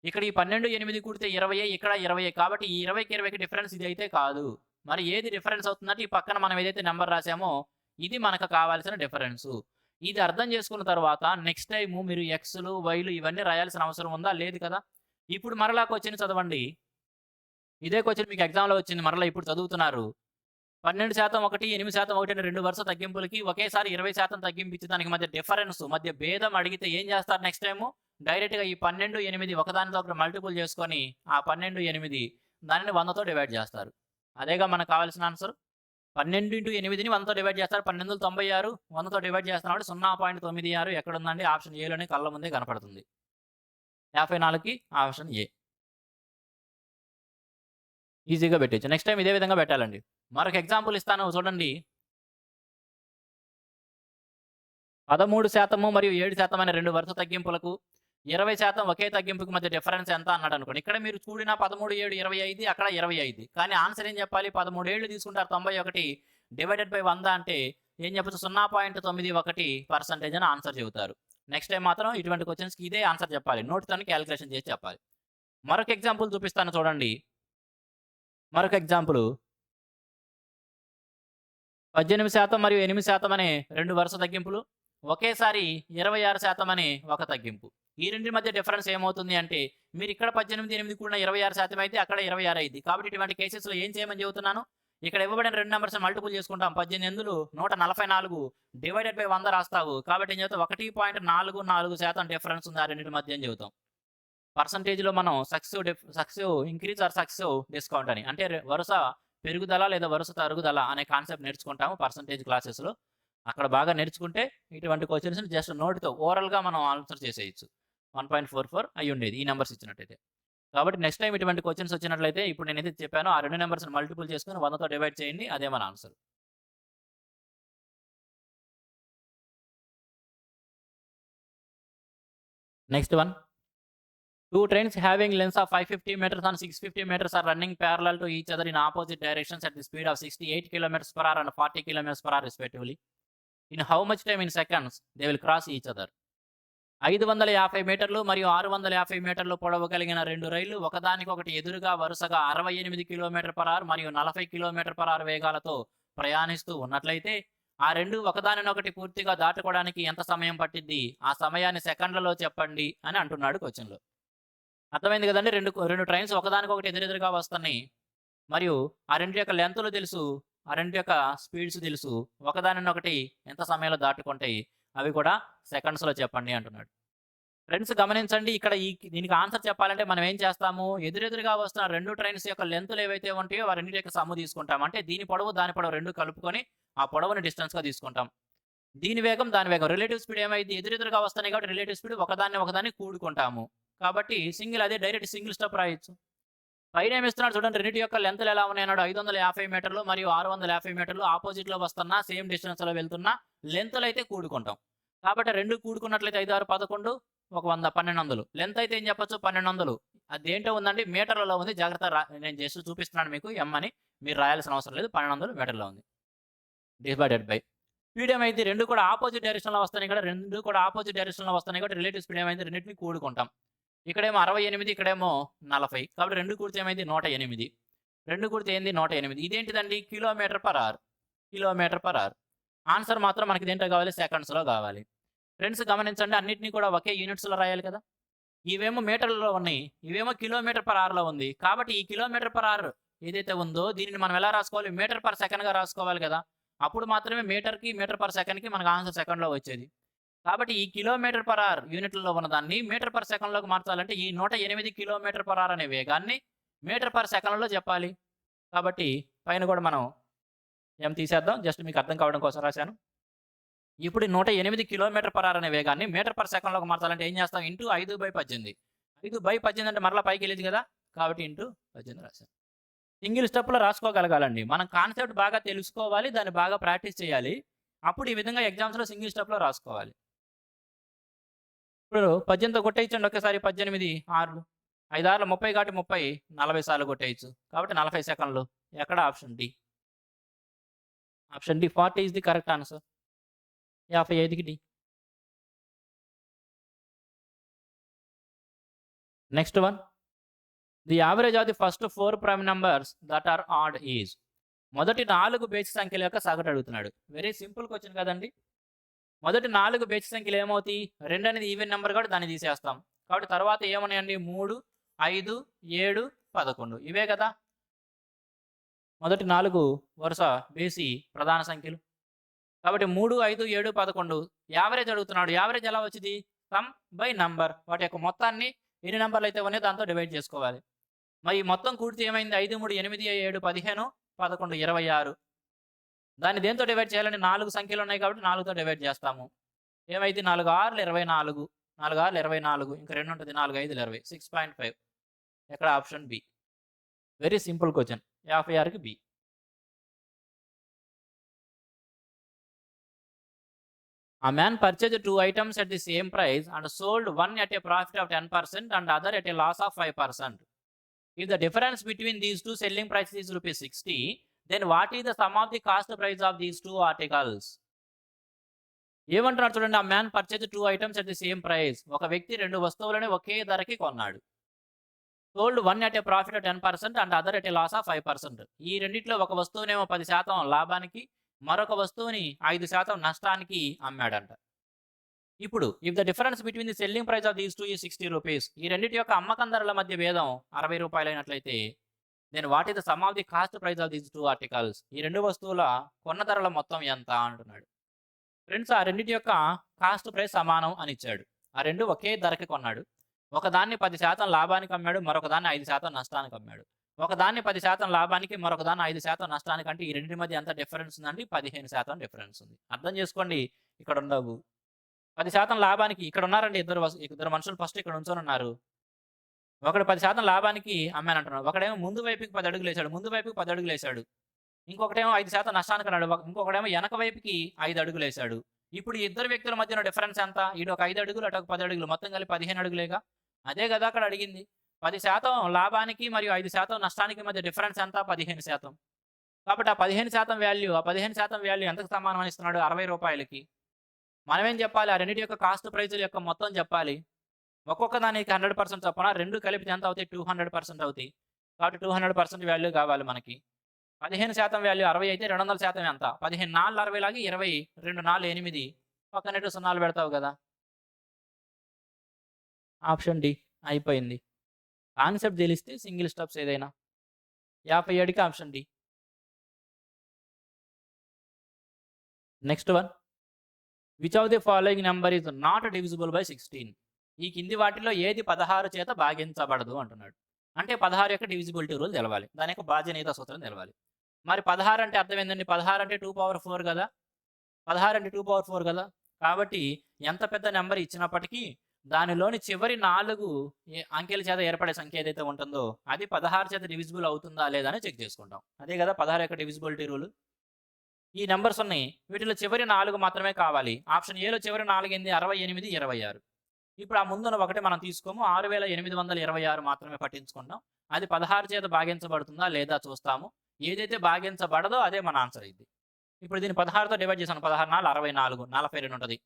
ఇక్కడ ఈ 12, 8 కూడితే 20, ఇక్కడ 20. కాబట్టి ఈ 20కి 20కి డిఫరెన్స్ ఇదైతే కాదు. మరి ఏది డిఫరెన్స్ అవుతుందంటే ఈ పక్కన మనం ఏదైతే నంబర్ రాసామో ఇది మనకు కావాల్సిన డిఫరెన్సు. ఇది అర్థం చేసుకున్న తర్వాత నెక్స్ట్ టైము మీరు ఎక్స్‌లు, వైలు ఇవన్నీ రాయాల్సిన అవసరం ఉందా? లేదు కదా! ఇప్పుడు మరలా క్వెషన్ చదవండి. ఇదే క్వెషన్ మీకు ఎగ్జామ్‌లో వచ్చింది. మరలా ఇప్పుడు చదువుతున్నారు. 12% ఒకటి, 8% ఒకటి అనే 2 వరుస తగ్గింపులకి ఒకేసారి 20% తగ్గింపు దానికి మధ్య డిఫరెన్స్ మధ్య భేదం అడిగితే ఏం చేస్తారు నెక్స్ట్ టైము? డైరెక్ట్‌గా ఈ 12, 8 ఒకదానితో ఒకటి మల్టిపుల్ చేసుకొని ఆ 12, 8 దానిని 100తో డివైడ్ చేస్తారు. అదేగా మనకు కావాల్సిన ఆన్సర్. 12 × 8ని 100తో డివైడ్ చేస్తారు. 12 96 100తో డివైడ్ చేస్తున్నాం కాబట్టి 0.96 ఎక్కడుందండి? ఆప్షన్ ఏలోనే కళ్ళ ముందే కనపడుతుంది. 54కి ఆప్షన్ ఏ. ఈజీగా పెట్టేయచ్చు. నెక్స్ట్ టైమ్ ఇదే విధంగా పెట్టాలండి. మరొక ఎగ్జాంపుల్ ఇస్తాను చూడండి. 13% మరియు 7% అనే 2 వరుస తగ్గింపులకు 20% ఒకే తగ్గింపుకి మధ్య డిఫరెన్స్ ఎంత అన్నాడనుకోండి. ఇక్కడ మీరు కూడిన 13, 7 25 అక్కడ 25. కానీ ఆన్సర్ ఏం చెప్పాలి? 13 ఏళ్ళు తీసుకుంటారు 91 డివైడెడ్ బై 100 అంటే ఏం చెప్పొచ్చు? 0.91% అని ఆన్సర్ చెబుతారు. నెక్స్ట్ టైం మాత్రం ఇటువంటి క్వెషన్స్‌కి ఇదే ఆన్సర్ చెప్పాలి. నోట్‌తోని క్యాలిక్యులేషన్ చేసి చెప్పాలి. మరొక ఎగ్జాంపుల్ చూపిస్తాను చూడండి. మరొక ఎగ్జాంపుల్ 18% మరియు 8% అనే 2 వరుస తగ్గింపులు. ఒకేసారి 26% అనే ఒక తగ్గింపు. ఈ రెండిటి మధ్య డిఫరెన్స్ ఏమవుతుంది అంటే మీరు ఇక్కడ 18, 8 కూడిన 26% అయితే అక్కడ 26 అయ్యిద్ది. కాబట్టి ఇటువంటి కేసెస్‌లో ఏం చేయమని చెబుతున్నాను? ఇక్కడ ఇవ్వబడిన 2 నంబర్స్‌ని మల్టిపుల్ చేసుకుంటాం. 18 144 డివైడెడ్ బై 100 రాస్తావు. కాబట్టి ఏం చెబుతావు? 1.44% డిఫరెన్స్ ఉంది ఆ రెండిటి మధ్య అని చెబుతాం. పర్సెంటేజ్‌లో మనం successive increase or successive discount అని. అంటే వరుస పెరుగుదల లేదా వరుస తరుగుదల అనే కాన్సెప్ట్ నేర్చుకుంటాము పర్సెంటేజ్ క్లాసెస్‌లో. అక్కడ బాగా నేర్చుకుంటే ఇటువంటి క్వెషన్స్‌ని జస్ట్ నోట్‌తో ఓరల్‌గా మనం ఆన్సర్ చేసేయొచ్చు. 1.44 అయ్యుండేది ఈ నంబర్స్ ఇచ్చినట్టయితే. కాబట్టి నెక్స్ట్ టైమ్ ఇటువంటి క్వెషన్స్ వచ్చినట్లయితే ఇప్పుడు నేనైతే చెప్పానో ఆ 2 నంబర్స్‌ని మల్టిపుల్ చేసుకొని 100తో డివైడ్ చేయండి. అదే మన answer. Next one. 2 trains having lengths of 550 meters and 650 meters are running parallel to each other in opposite directions at the speed of 68 kilometers per hour and 40 kilometers per hour respectively. In how much time in seconds they will cross each other? 550 మీటర్లు మరియు 650 మీటర్లు పొడవు కలిగిన 2 రైళ్లు ఒకదానికొకటి ఎదురుగా వరుసగా 68 km/h మరియు 40 km/h వేగాలతో ప్రయాణిస్తూ ఉన్నట్లయితే ఆ రెండు ఒకదానినొకటి పూర్తిగా దాటుకోవడానికి ఎంత సమయం పట్టిద్ది? ఆ సమయాన్ని సెకండ్లలో చెప్పండి అని అంటున్నాడు క్వెషన్‌లో. అర్థమైంది కదండీ! రెండు ట్రైన్స్ ఒకదానికొకటి ఎదురెదురుగా వస్తున్నాయి. మరియు ఆ రెంటి యొక్క లెంగ్త్‌లు తెలుసు. ఆ రెంటి యొక్క స్పీడ్స్ తెలుసు. ఒకదానినొకటి ఎంత సమయంలో దాటుకుంటాయి? అవి కూడా సెకండ్స్‌లో చెప్పండి అంటున్నాడు. ఫ్రెండ్స్ గమనించండి, ఇక్కడ దీనికి ఆన్సర్ చెప్పాలంటే మనం ఏం చేస్తాము? ఎదురెదురుగా వస్తున్న 2 ట్రైన్స్ యొక్క లెంగ్త్‌లు ఏవైతే ఉంటాయో ఆ రెండిటి యొక్క సమ్ము తీసుకుంటాం. అంటే దీని పొడవు, దాని పొడవు 2 కలుపుకొని ఆ పొడవుని డిస్టెన్స్‌గా తీసుకుంటాం. దీని వేగం, దాని వేగం. రిలేటివ్ స్పీడ్ ఏమైద్ది? ఎదురెదురుగా వస్తున్నాయి కాబట్టి రిలేటివ్ స్పీడ్ ఒకదాన్ని కూడుకుంటాము. కాబట్టి సింగిల్ అదే డైరెక్ట్ సింగిల్ స్టెప్ రాయొచ్చు. పైన ఏమిస్తున్నాడు చూడండి, రెండిటి యొక్క లెంత్లు ఎలా ఉన్నాయన్నాడు. 550 మీటర్లు మరియు 650 మీటర్లు ఆపోజిట్‌లో వస్తున్నా, సేమ్ డిస్టెన్స్‌లో వెళ్తున్నా లెంత్లయితే కూడుకుంటాం. కాబట్టి 2 కూడుకున్నట్లయితే 5, 6, 11 ఒక 100 1200. లెంత్ అయితే ఏం చెప్పొచ్చు 1200. అది దేంట్లో ఉందండి, మీటర్లలో ఉంది. జాగ్రత్తగా నేను జస్ట్ చూపిస్తున్నాను మీకు ఎమ్ అని. మీరు రాయాల్సిన అవసరం లేదు. 1200 మీటర్‌లో ఉంది. డివైడెడ్ బై స్పీడ్ ఏమైంది, 2 కూడా ఆపోజిట్ డైరెక్షన్‌లో వస్తున్నాయి కదా, 2 కూడా ఆపోజిట్ డైరెక్షన్‌లో వస్తున్నాయి కాబట్టి రిలేటివ్ స్పీడ్ ఏమైంది, రెండిటిని కూడుకుంటాం. ఇక్కడేమో 68, ఇక్కడేమో 40. కాబట్టి 2 కూడితే ఏమైంది 108. 2 కూడితే ఏంది 108. ఇదేంటిదండి, kilometre per hour. Kilometre per hour. Answer మాత్రం మనకి దేంట్లో కావాలి, సెకండ్స్‌లో కావాలి. ఫ్రెండ్స్ గమనించండి, అన్నిటిని కూడా ఒకే యూనిట్స్‌లో రాయాలి కదా. ఇవేమో మీటర్లలో ఉన్నాయి, ఇవేమో కిలోమీటర్ పర్ అవర్‌లో ఉంది. కాబట్టి ఈ కిలోమీటర్ పర్ అవర్ ఏదైతే ఉందో దీనిని మనం ఎలా రాసుకోవాలి, మీటర్ పర్ సెకండ్‌గా రాసుకోవాలి కదా. అప్పుడు మాత్రమే మీటర్‌కి, మీటర్ పర్ సెకండ్‌కి మనకు ఆన్సర్ సెకండ్‌లో వచ్చేది. కాబట్టి ఈ కిలోమీటర్ పర్ అవర్ యూనిట్లలో ఉన్నదాన్ని మీటర్ పర్ సెకండ్‌లోకి మార్చాలంటే ఈ 108 కిలోమీటర్ పర్ అవర్ అనే వేగాన్ని మీటర్ పర్ సెకండ్‌లో చెప్పాలి. కాబట్టి పైన కూడా మనం ఎం తీసేద్దాం. జస్ట్ మీకు అర్థం కావడం కోసం రాశాను. ఇప్పుడు 108 కిలోమీటర్ పర్ అవర్ అనే వేగాన్ని మీటర్ పర్ సెకండ్‌లోకి మార్చాలంటే ఏం చేస్తాం, ఇంటూ 5/18. 5/18 అంటే మరలా పైకి వెళ్ళేది కదా. కాబట్టి ఇంటూ 18 రాశాను. సింగిల్ స్టెప్‌లో రాసుకోగలగాలండి. మనం కాన్సెప్ట్ బాగా తెలుసుకోవాలి. దాన్ని బాగా ప్రాక్టీస్ చేయాలి. అప్పుడు ఈ విధంగా ఎగ్జామ్స్‌లో సింగిల్ స్టెప్‌లో రాసుకోవాలి. ఇప్పుడు 18తో కొట్టేయచ్చండి ఒకేసారి. 18 6 5 6 30 కాబట్టి 30 40 సార్లు కొట్టేయచ్చు. కాబట్టి 40 సెకన్లు. ఎక్కడ, option D. Option D 40 is the correct answer. 55కి D. Next one. The average of the first 4 prime numbers that are odd is. మొదటి 4 బేసి సంఖ్యల యొక్క సగటు అడుగుతున్నాడు. వెరీ సింపుల్ క్వెషన్ కదండి. మొదటి 4 బేసి సంఖ్యలు ఏమవుతాయి, 2 అనేది ఈవెన్ నెంబర్ కాబట్టి దాన్ని తీసేస్తాం. కాబట్టి తర్వాత ఏమున్నాయండి, 3, 5, 7, 11 ఇవే కదా మొదటి 4 వరుస బేసి ప్రధాన సంఖ్యలు. కాబట్టి 3, 5, 7, 11 యావరేజ్ అడుగుతున్నాడు. యావరేజ్ ఎలా వచ్చింది, సమ్ బై నంబర్. వాటి యొక్క మొత్తాన్ని ఎన్ని నంబర్లు అయితే ఉన్నాయో దాంతో డివైడ్ చేసుకోవాలి. మరి ఈ మొత్తం కూడితే ఏమైంది, 5, 3, 8, 7, 15, 11, 26. దాన్ని దేంతో డివైడ్ చేయాలంటే 4 సంఖ్యలు ఉన్నాయి కాబట్టి 4తో డివైడ్ చేస్తాము. ఏమైంది, 4 6 24, 4 6 24, ఇంకా 2 ఉంటుంది, 4 5 20, 6.5. ఎక్కడ, option B. Very simple question. 56కి B. A man purchased 2 items at the same price and sold one at a profit of 10% and other at a loss of 5%. If the difference between these two selling prices is rupees 60, then what is the sum of the cost price of these two articles? ఏమంటున్నాడు చూడండి, a man purchase 2 items at the same price. ఒక వ్యక్తి 2 వస్తువులని ఒకే ధరకి కొన్నాడు. Sold one at a profit of 10% and other at a loss of 5%. ఈ రెండిట్లో ఒక వస్తువునేమో 10% లాభానికి, మరొక వస్తువుని 5% నష్టానికి అమ్మాడంట. ఇప్పుడు if the difference between the selling price of these two ఈ 60 రూపీస్, ఈ రెండింటి యొక్క అమ్మకం ధరల మధ్య భేదం 60 రూపాయలు అయినట్లయితే, then what is the sum of the cost price of these two articles. ఈ రెండు వస్తువుల కొన్న ధరల మొత్తం ఎంత అంటున్నాడు. ఫ్రెండ్స్, ఆ రెండింటి యొక్క కాస్ట్ ప్రైస్ సమానం అని ఇచ్చాడు. ఆ రెండు ఒకే ధరకి కొన్నాడు. ఒకదాన్ని 10% లాభానికి అమ్మాడు, మరొకదాన్ని 5% నష్టానికి అమ్మాడు. ఒకదాన్ని 10% లాభానికి, మరొకదాన్ని 5% నష్టానికి. అంటే ఈ రెండింటి మధ్య ఎంత డిఫరెన్స్ ఉందండి, 15% డిఫరెన్స్ ఉంది. అర్థం చేసుకోండి. ఇక్కడ ఉండవు 10% లాభానికి. ఇక్కడ ఉన్నారండి ఇద్దరు మనుషులు ఫస్ట్ ఇక్కడ ఉంచొని ఉన్నారు. ఒకడు 10% లాభానికి అమ్మానంటున్నాడు. ఒకడేమో ముందు వైపుకి 10 అడుగులు వేసాడు, ముందు వైపుకి 10 అడుగులు వేసాడు. ఇంకొకటేమో 5% నష్టానికి అన్నాడు. ఇంకొకడేమో వెనక వైపుకి 5 అడుగులు వేసాడు. ఇప్పుడు ఈ ఇద్దరు వ్యక్తుల మధ్యన డిఫరెన్స్ ఎంత, ఇటు ఒక 5 అడుగులు, అటు ఒక 10 అడుగులు, మొత్తం కలిపి 15 అడుగులేగా. అదే కదా అక్కడ అడిగింది. 10% లాభానికి మరియు 5% నష్టానికి మధ్య డిఫరెన్స్ ఎంత, 15%. కాబట్టి ఆ 15% వాల్యూ, ఆ 15% వాల్యూ ఎంతకు సమానం అని ఇస్తున్నాడు, 60 రూపాయలకి. మనమేం చెప్పాలి, ఆ రెండింటి యొక్క కాస్ట్ ప్రైజుల యొక్క మొత్తం చెప్పాలి. ఒక్కొక్క దానికి 100% చొప్పున, రెండు కలిపితే ఎంత అవుతాయి, 200% అవుతాయి. కాబట్టి 200% వాల్యూ కావాలి మనకి. 15% వాల్యూ 60 అయితే 200% ఎంత, 15 4 60 లాగి 20, 2 4 8, పక్కన 2 సున్నాలు పెడతావు కదా. ఆప్షన్ డి అయిపోయింది. కాన్సెప్ట్ తెలిస్తే సింగిల్ స్టెప్స్ ఏదైనా. 57కి option D. Next one. Which of the following number is not divisible by 16? ఈ కింది వాటిలో ఏది 16 చేత భాగించబడదు అంటున్నాడు. అంటే 16 యొక్క డివిజిబిలిటీ రూల్ తెలవాలి, దాని యొక్క భాజనీయత సూత్రం తెలవాలి. మరి 16 అంటే అర్థం ఏందండి, 16 అంటే 2/4 కదా. 16 అంటే 2/4 కదా. కాబట్టి ఎంత పెద్ద నెంబర్ ఇచ్చినప్పటికీ దానిలోని చివరి 4 అంకెల చేత ఏర్పడే సంఖ్య ఏదైతే ఉంటుందో అది 16 చేత డివిజిబుల్ అవుతుందా లేదా అని చెక్ చేసుకుంటాం. అదే కదా 16 యొక్క డివిజిబిలిటీ రూల్. ఈ నంబర్స్ ఉన్నాయి. వీటిలో చివరి 4 మాత్రమే కావాలి. ఆప్షన్ ఏలో చివరి 4 ఏంది? 68, 26. ఇప్పుడు ఆ ముందున్న ఒకటి మనం తీసుకోము. 6826 మాత్రమే పట్టించుకుంటాం. అది 16 చేత భాగించబడుతుందా లేదా చూస్తాము. ఏదైతే భాగించబడదో అదే మన ఆన్సర్ అయింది. ఇప్పుడు దీన్ని 16తో డివైడ్ చేశాను. 16 నాలుగు 64, 42 ఉంటుంది.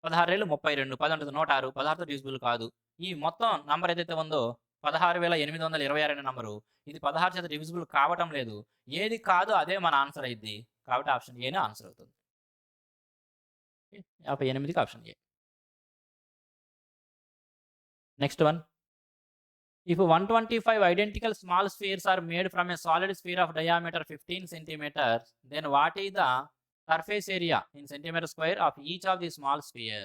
16 ఏళ్ళు 32, 10 ఉంటుంది 106. 16తో డివిజిబుల్ కాదు. ఈ మొత్తం నంబర్ ఏదైతే ఉందో 16,826 అనే నంబరు ఇది 16 చేత డివిజిబుల్ కావటం లేదు. ఏది కాదో అదే మన ఆన్సర్ అయింది. కాబట్టి ఆప్షన్ ఏనే ఆన్సర్ అవుతుంది. 58కి option A. Next one. If 125 identical small spheres are made from a solid sphere of diameter 15 centimeters, then what is the surface area in centimeter square of each of the small sphere?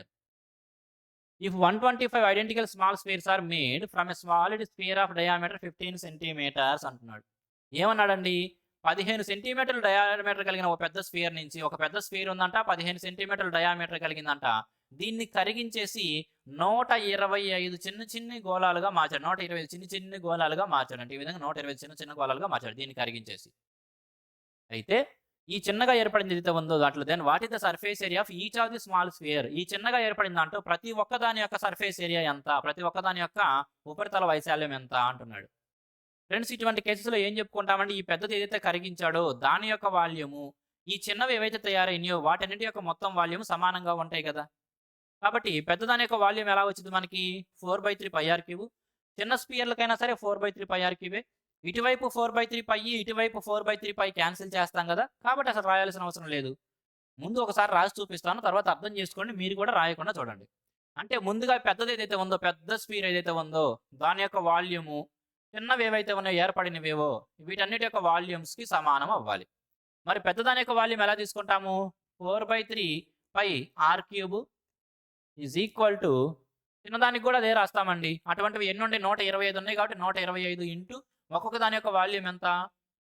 If 125 identical small spheres are made from a solid sphere of diameter 15 centimeters అంటున్నాడు. ఏమన్నాడండి? 15 సెంటీమీటర్ల diameter కలిగిన ఒక పెద్ద sphere నుంచి ఒక పెద్ద sphere ఉందంట, 15 సెంటీమీటర్ల డయామీటర్ కలిగిందంట. దీన్ని కరిగించేసి 125 చిన్న చిన్న గోళాలుగా మార్చాడు. 125 చిన్న చిన్న గోళాలుగా మార్చాడు. అంటే ఈ విధంగా 125 చిన్న చిన్న గోళాలుగా మార్చాడు దీన్ని కరిగించేసి. అయితే ఈ చిన్నగా ఏర్పడింది ఏదైతే ఉందో దాంట్లో then what is the surface area of each of the small sphere. ఈ చిన్నగా ఏర్పడిన దాంట్లో ప్రతి ఒక్క దాని యొక్క సర్ఫేస్ ఏరియా ఎంత, ప్రతి ఒక్క దాని యొక్క ఉపరితల వైశాల్యం ఎంత అంటున్నాడు. ఫ్రెండ్స్, ఇటువంటి కేసెస్లో ఏం చెప్పుకుంటామంటే ఈ పెద్దది ఏదైతే కరిగించాడో దాని యొక్క వాల్యూము ఈ చిన్నవి ఏవైతే తయారైనాయో వాటన్నిటి యొక్క మొత్తం వాల్యూమ్ సమానంగా ఉంటాయి కదా. కాబట్టి పెద్దదాని యొక్క వాల్యూమ్ ఎలా వచ్చింది మనకి? 4/3 πr3. చిన్న స్పియర్లకైనా సరే 4/3 πr3. ఇటువైపు 4/3 π, ఇటువైపు 4/3 π క్యాన్సిల్ చేస్తాం కదా. కాబట్టి అసలు రాయాల్సిన అవసరం లేదు. ముందు ఒకసారి రాసి చూపిస్తాను, తర్వాత అర్థం చేసుకోండి. మీరు కూడా రాయకుండా చూడండి. అంటే ముందుగా పెద్దది ఏదైతే ఉందో, పెద్ద స్పియర్ ఏదైతే ఉందో దాని యొక్క వాల్యూము చిన్నవి ఏవైతే ఉన్నాయో ఏర్పడినవేవో వీటన్నిటి యొక్క వాల్యూమ్స్కి సమానం అవ్వాలి. మరి పెద్దదాని యొక్క వాల్యూమ్ ఎలా తీసుకుంటాము? 4/3 πr3 ఈజ్ ఈక్వల్ టు చిన్నదానికి కూడా అదే రాస్తామండి. అటువంటివి ఎన్ని ఉండే 125 ఉన్నాయి కాబట్టి 125 ఇంటూ ఒక్కొక్క దాని యొక్క వాల్యూమ్ ఎంత?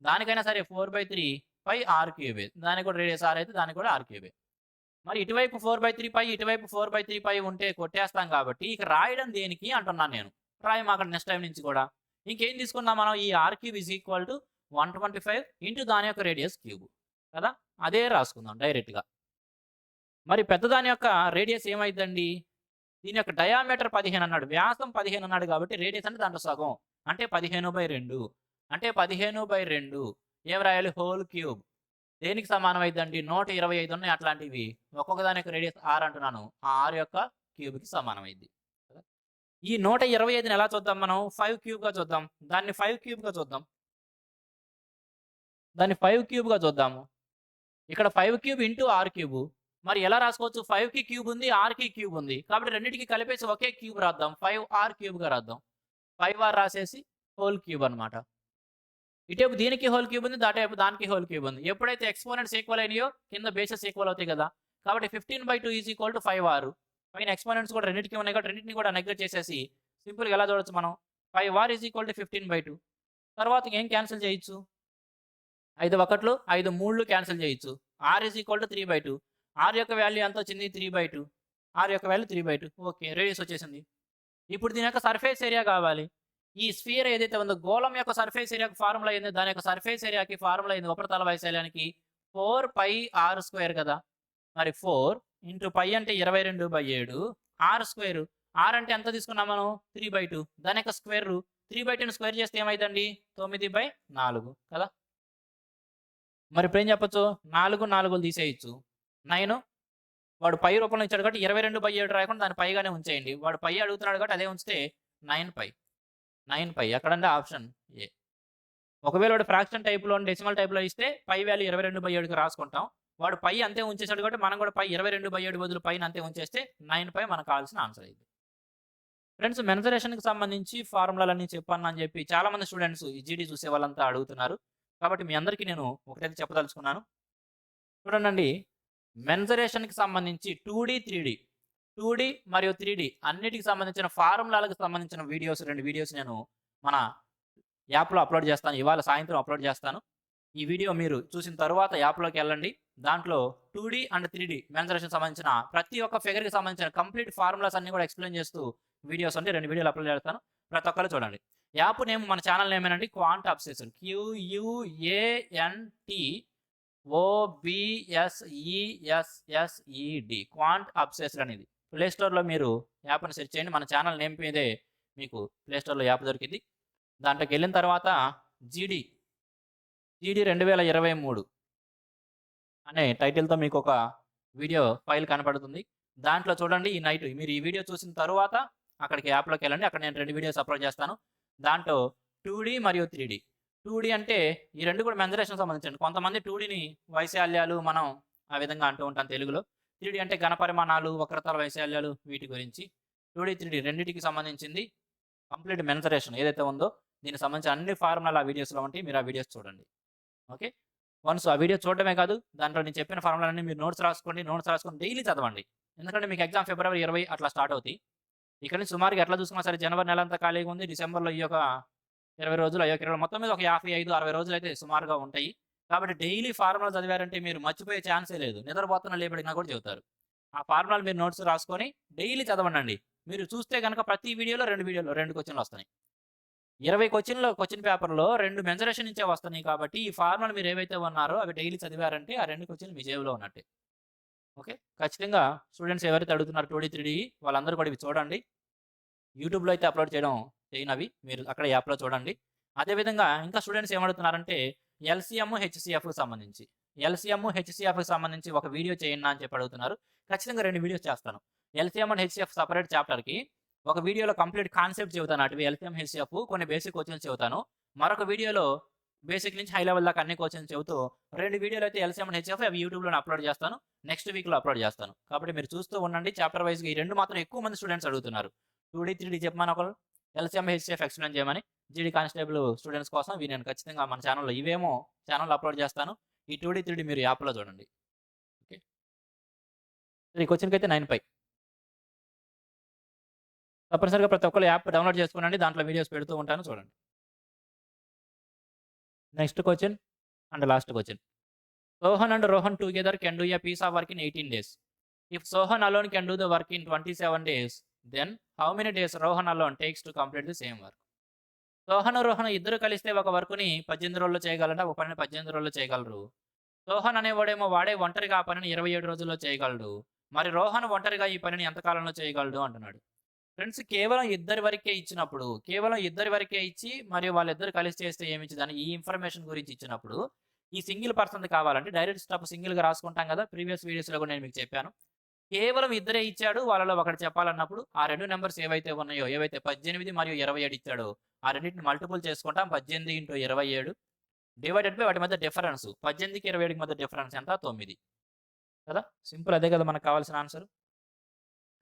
దానికైనా సరే 4/3 πr3. దానికి కూడా రేడియస్ r అయితే దానికి కూడా r3. మరి ఇటువైపు 4/3 π, ఇటువైపు 4/3 π ఉంటే కొట్టేస్తాం కాబట్టి ఇక రాయడం దేనికి అంటున్నాను నేను. రాయమాకండి నెక్స్ట్ టైం నుంచి కూడా. ఇంకేం తీసుకున్నాం మనం? ఈ r3 is equal to 125 into దాని యొక్క రేడియస్ క్యూబ్ కదా. అదే రాసుకుందాం డైరెక్ట్గా. మరి పెద్దదాని యొక్క రేడియస్ ఏమైందండి? దీని యొక్క డయామీటర్ 15 అన్నాడు, వ్యాసం 15 అన్నాడు కాబట్టి రేడియస్ అంటే దాంట్లో సగం అంటే 15/2. అంటే 15/2 ఏం రాయాలి? Whole cube. దేనికి సమానం అయిద్దండి? 125 ఉన్నాయి అట్లాంటివి. ఒక్కొక్క దాని యొక్క రేడియస్ r అంటున్నాను. ఆ r యొక్క క్యూబ్కి సమానం అయింది. ఈ 125ని ఎలా చూద్దాం మనం? 5 క్యూబ్గా చూద్దాం. దాన్ని 5 క్యూబ్గా చూద్దాం. దాన్ని 5 క్యూబ్గా చూద్దాము. ఇక్కడ 5 క్యూబ్ ఇంటూ r క్యూబ్. మరి ఎలా రాసుకోవచ్చు? 5కి క్యూబ్ ఉంది, rకి క్యూబ్ ఉంది. కాబట్టి రెండింటికి కలిపేసి ఒకే క్యూబ్ రాద్దాం. 5r క్యూబ్గా రాద్దాం. 5r రాసేసి హోల్ క్యూబ్ అనమాట. ఇటేపు దీనికి హోల్ క్యూబ్ ఉంది, దాటేపు దానికి హోల్ క్యూబ్ ఉంది. ఎప్పుడైతే ఎక్స్పోనెంట్స్ ఈక్వల్ అయినాయో కింద బేసెస్ ఈక్వల్ అవుతాయి కదా. కాబట్టి 15/2 ఈజ్ ఈక్వల్ టు 5r. పైన ఎక్స్పోనెంట్స్ కూడా రెండింటికి ఉన్నాయి కాబట్టి రెండింటిని కూడా నెగ్లెక్ట్ చేసేసి సింపుల్గా ఎలా చూడొచ్చు మనం? 5r is equal to 15/2. తర్వాత ఏం క్యాన్సిల్ చేయొచ్చు? 5 1లు 5 3లు క్యాన్సిల్ చేయొచ్చు. r is equal to 3/2. r యొక్క వాల్యూ ఎంత వచ్చింది? 3/2. r యొక్క వాల్యూ 3/2. ఓకే, రేడియస్ వచ్చేసింది. ఇప్పుడు దీని యొక్క సర్ఫేస్ ఏరియా కావాలి. ఈ స్ఫియర్ ఏదైతే ఉందో గోళం యొక్క సర్ఫేస్ ఏరియాకి ఫార్ములా అయింది, దాని యొక్క సర్ఫేస్ ఏరియాకి ఫార్ములా అయింది ఉపరితల వైశాల్యానికి 4πr² కదా. మరి 4 ఇంటూ π అంటే 22/7 r². r అంటే ఎంత తీసుకున్నాం మనం? 3/2. దాని యొక్క స్క్వేర్ 3/2ని స్క్వేర్ చేస్తే ఏమైందండి? 9/4 కదా. మరి ఇప్పుడు ఏం చెప్పొచ్చు? 4 4లు తీసేయచ్చు. 9 వాడు పై రూపంలో ఇచ్చాడు కాబట్టి 22/7 రాయకుండా దాన్ని పైగానే ఉంచేయండి. వాడు పై అడుగుతున్నాడు కాబట్టి అదే ఉంచితే 9π ఎక్కడంటే ఆప్షన్ ఏ. ఒకవేళ వాడు ఫ్రాక్షన్ టైప్లో డెసిమల్ టైప్లో ఇస్తే పై వాల్యూ 22/7కి రాసుకుంటాం. వాడు పై అంతే ఉంచేసాడు కాబట్టి మనం కూడా పై 22/7 బదులు పైన అంతే ఉంచేస్తే 9π మనకు కావాల్సిన ఆన్సర్ అయింది. ఫ్రెండ్స్, మెన్సరేషన్కి సంబంధించి ఫార్ములాలన్నీ చెప్పాను అని చెప్పి చాలామంది స్టూడెంట్స్ ఈ జీడీ చూసే వాళ్ళంతా అడుగుతున్నారు. కాబట్టి మీ అందరికీ నేను ఒకటైతే చెప్పదలుచుకున్నాను. చూడండి, మెన్సరేషన్కి సంబంధించి 2D 3D మరియు 3D అన్నిటికి సంబంధించిన ఫార్ములాలకు సంబంధించిన వీడియోస్ 2 వీడియోస్ నేను మన యాప్లో అప్లోడ్ చేస్తాను. ఇవాళ సాయంత్రం అప్లోడ్ చేస్తాను. ఈ వీడియో మీరు చూసిన తర్వాత యాప్లోకి వెళ్ళండి. దాంట్లో 2D అండ్ 3D మెన్సరేషన్ సంబంధించిన ప్రతి ఒక్క ఫిగర్కి సంబంధించిన కంప్లీట్ ఫార్ములాస్ అన్ని కూడా ఎక్స్ప్లెయిన్ చేస్తూ వీడియోస్ ఉంటాయి. 2 వీడియోలు అప్లోడ్ చేస్తాను. ప్రతి ఒక్కళ్ళు చూడండి. యాప్ నేమ్ మన ఛానల్ నేమ్ ఏనండి quant obsession. QUANTOBSESSED quant obsessed అనేది. ప్లే స్టోర్‌లో మీరు యాప్‌ని సెర్చ్ చేయండి. మన ఛానల్ నేమ్ మీదే మీకు ప్లే స్టోర్‌లో యాప్ దొరికిద్ది. దాంట్లోకెళ్ళిన తర్వాత జీడీ 2023 అనే టైటిల్‌తో మీకొక వీడియో ఫైల్ కనపడుతుంది. దాంట్లో చూడండి ఈ నైట్ మీరు ఈ వీడియో చూసిన తరువాత అక్కడికి యాప్‌లోకెళ్ళండి. అక్కడ నేను 2 వీడియోస్ అప్లోడ్ చేస్తాను. దాంట్లో 2డీ మరియు 3డీ. 2డీ అంటే ఈ 2 కూడా మెన్సురేషన్‌కి సంబంధించినవి. కొంతమంది 2డీని వైశాల్యాలు మనం ఆ విధంగా అంటూ ఉంటాం తెలుగులో. 3డీ అంటే ఘనపరిమాణాలు, వక్రతల వైశాల్యాలు వీటి గురించి. 2డీ, 3డీ రెండిటికి సంబంధించింది కంప్లీట్ మెన్సురేషన్ ఏదైతే ఉందో దీనికి సంబంధించిన అన్ని ఫార్ములాలు ఆ వీడియోస్‌లో ఉంటాయి. మీరు ఆ వీడియోస్ చూడండి. ఓకే. వన్స్ ఆ వీడియో చూడడమే కాదు, దాంట్లో నేను చెప్పిన ఫార్ములాలన్నీ మీరు నోట్స్ రాసుకోండి. నోట్స్ రాసుకొని డైలీ చదవండి. ఎందుకంటే మీకు ఎగ్జామ్ ఫిబ్రవరి 20 అట్లా స్టార్ట్ అవుతాయి. ఇక్కడ నుంచి సుమారుగా ఎట్లా చూసుకున్నా సరే జనవరి నెల అంతా ఖాళీగా ఉంది. డిసెంబర్‌లో ఈ యొక్క 20 రోజులు, ఆ యొక్క 20 మొత్తం మీద ఒక 55, 60 రోజులైతే సుమారుగా ఉంటాయి. కాబట్టి డైలీ ఫార్ములా చదివారంటే మీరు మర్చిపోయే ఛాన్సే లేదు. నిద్రపోతున్న లేపడినా కూడా చెబుతారు. ఆ ఫార్ములాలు మీరు నోట్స్ రాసుకొని డైలీ చదవండండి. మీరు చూస్తే గనక ప్రతి వీడియోలో 2 క్వెషన్‌లు వస్తున్నాయి. 20 క్వెషన్ పేపర్‌లో 2 మెన్సురేషన్ నుంచే వస్తున్నాయి కాబట్టి ఈ ఫార్ములాలు మీరు ఏవైతే ఉన్నారో అవి డైలీ చదివారంటే ఆ 2 క్వెషన్‌లు మీ జేబులో ఉన్నట్టే. ఓకే. ఖచ్చితంగా స్టూడెంట్స్ ఎవరైతే అడుగుతున్నారో 2డీ, 3డీ వాళ్ళందరూ కూడా ఇవి చూడండి. యూట్యూబ్‌లో అయితే అప్లోడ్ చేయనవి. మీరు అక్కడ యాప్‌లో చూడండి. అదేవిధంగా ఇంకా స్టూడెంట్స్ ఏమడుగుతున్నారంటే ఎల్‌సీఎం, హెచ్‌సీఎఫ్‌కి సంబంధించి. ఎల్‌సీఎం, హెచ్‌సీఎఫ్‌కి సంబంధించి ఒక వీడియో చేయండి అని చెప్పి అడుగుతున్నారు. ఖచ్చితంగా 2 వీడియోస్ చేస్తాను. ఎల్‌సీఎం అండ్ హెచ్‌సీఎఫ్ సెపరేట్ చాప్టర్‌కి ఒక వీడియోలో కంప్లీట్ కాన్సెప్ట్ చెబుతాను. అటువి ఎల్‌సీఎం, హెచ్‌సీఎఫ్ కొన్ని బేసిక్ క్వెషన్స్ చెబుతాను. మరొక వీడియోలో బేసిక్ నుంచి హై లెవెల్ దాకా అన్ని క్వెషన్స్ చెబుతూ 2 వీడియోలు అయితే ఎల్‌సీఎం అండ్ హెచ్‌సీఎఫ్ అవి యూట్యూబ్‌లోనే అప్లోడ్ చేస్తాను. నెక్స్ట్ వీక్‌లో అప్లోడ్ చేస్తాను. కాబట్టి మీరు చూస్తూ ఉండండి. చాప్టర్ వైస్‌గా ఈ 2 మాత్రం ఎక్కువ మంది స్టూడెంట్స్ అడుగుతున్నారు. 2డీ, 3డీ చెప్పమని ఒకళ్ళు, ఎల్‌సీఎం, హెచ్‌సీఎఫ్ ఎక్స్‌ప్లెయిన్ చేయమని. జీడీ కానిస్టేబుల్ స్టూడెంట్స్ కోసం ఇవి నేను ఖచ్చితంగా మన ఛానెల్‌లో ఇవేమో ఛానెల్‌లో అప్లోడ్ చేస్తాను. ఈ 2డీ, 3డీ మీరు యాప్‌లో చూడండి. ఓకే. ఈ క్వెషన్‌కైతే 9 పై. తప్పనిసరిగా ప్రతి ఒక్కళ్ళు యాప్ డౌన్‌లోడ్ చేసుకోనండి. దాంట్లో వీడియోస్ పెడుతూ ఉంటాను చూడండి. Next question and last question. Sohan and Rohan together can do a piece of work in 18 days. If Sohan alone can do the work in 27 days, then how many days Rohan alone takes to complete the same work? Sohan, Rohan ఇద్దరు కలిస్తే ఒక వర్క్‌ని 18 రోజుల్లో చేయగలరా? ఒక పనిని 18 రోజుల్లో చేయగలరు. సోహన్ అనేవాడేమో వాడే ఒంటరిగా ఆ పనిని 27 రోజుల్లో చేయగలడు. మరి రోహన్ ఒంటరిగా ఈ పనిని ఎంత కాలంలో చేయగలడు అంటున్నాడు. ఫ్రెండ్స్ కేవలం ఇద్దరి వరకే ఇచ్చి మరియు వాళ్ళిద్దరూ కలిసి చేస్తే ఏమిచ్చిదని ఈ ఇన్ఫర్మేషన్ గురించి ఇచ్చినప్పుడు, ఈ సింగిల్ పర్సన్‌ది కావాలంటే డైరెక్ట్ స్టెప్ సింగిల్‌గా రాసుకుంటాం కదా! ప్రీవియస్ వీడియోస్‌లో కూడా నేను మీకు చెప్పాను. కేవలం ఇద్దరే ఇచ్చాడు. వాళ్ళలో ఒకడు చెప్పాలన్నప్పుడు ఆ 2 నంబర్స్ ఏవైతే ఉన్నాయో, ఏవైతే 18 మరియు 27 ఇచ్చాడో, ఆ రెండిటిని మల్టిపుల్ చేసుకుంటాం. 18 × 27 డివైడెడ్ బై వాటి మధ్య డిఫరెన్స్. 18కి 27కి మధ్య డిఫరెన్స్ ఎంత? 9 కదా! సింపుల్ అదే కదా మనకు కావాల్సిన ఆన్సర్.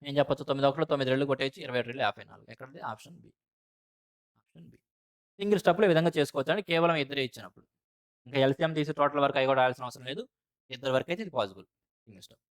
ఏం చెప్పొచ్చు 9 ఒకటిలో 9 రెళ్ళు కొట్టేయచ్చు. 27 రెళ్ళు 54. ఎక్కడిది? Option B. Option B. Single స్టెప్‌లో ఈ విధంగా చేసుకోవచ్చండి. కేవలం ఇద్దరే ఇచ్చినప్పుడు. ఇంకా ఎల్‌సీఎం తీసి టోటల్ వరకు అయి కూడా రాయాల్సిన అవసరం లేదు. ఇద్దరి వరకైతే ఇది పాసిబుల్. Single step.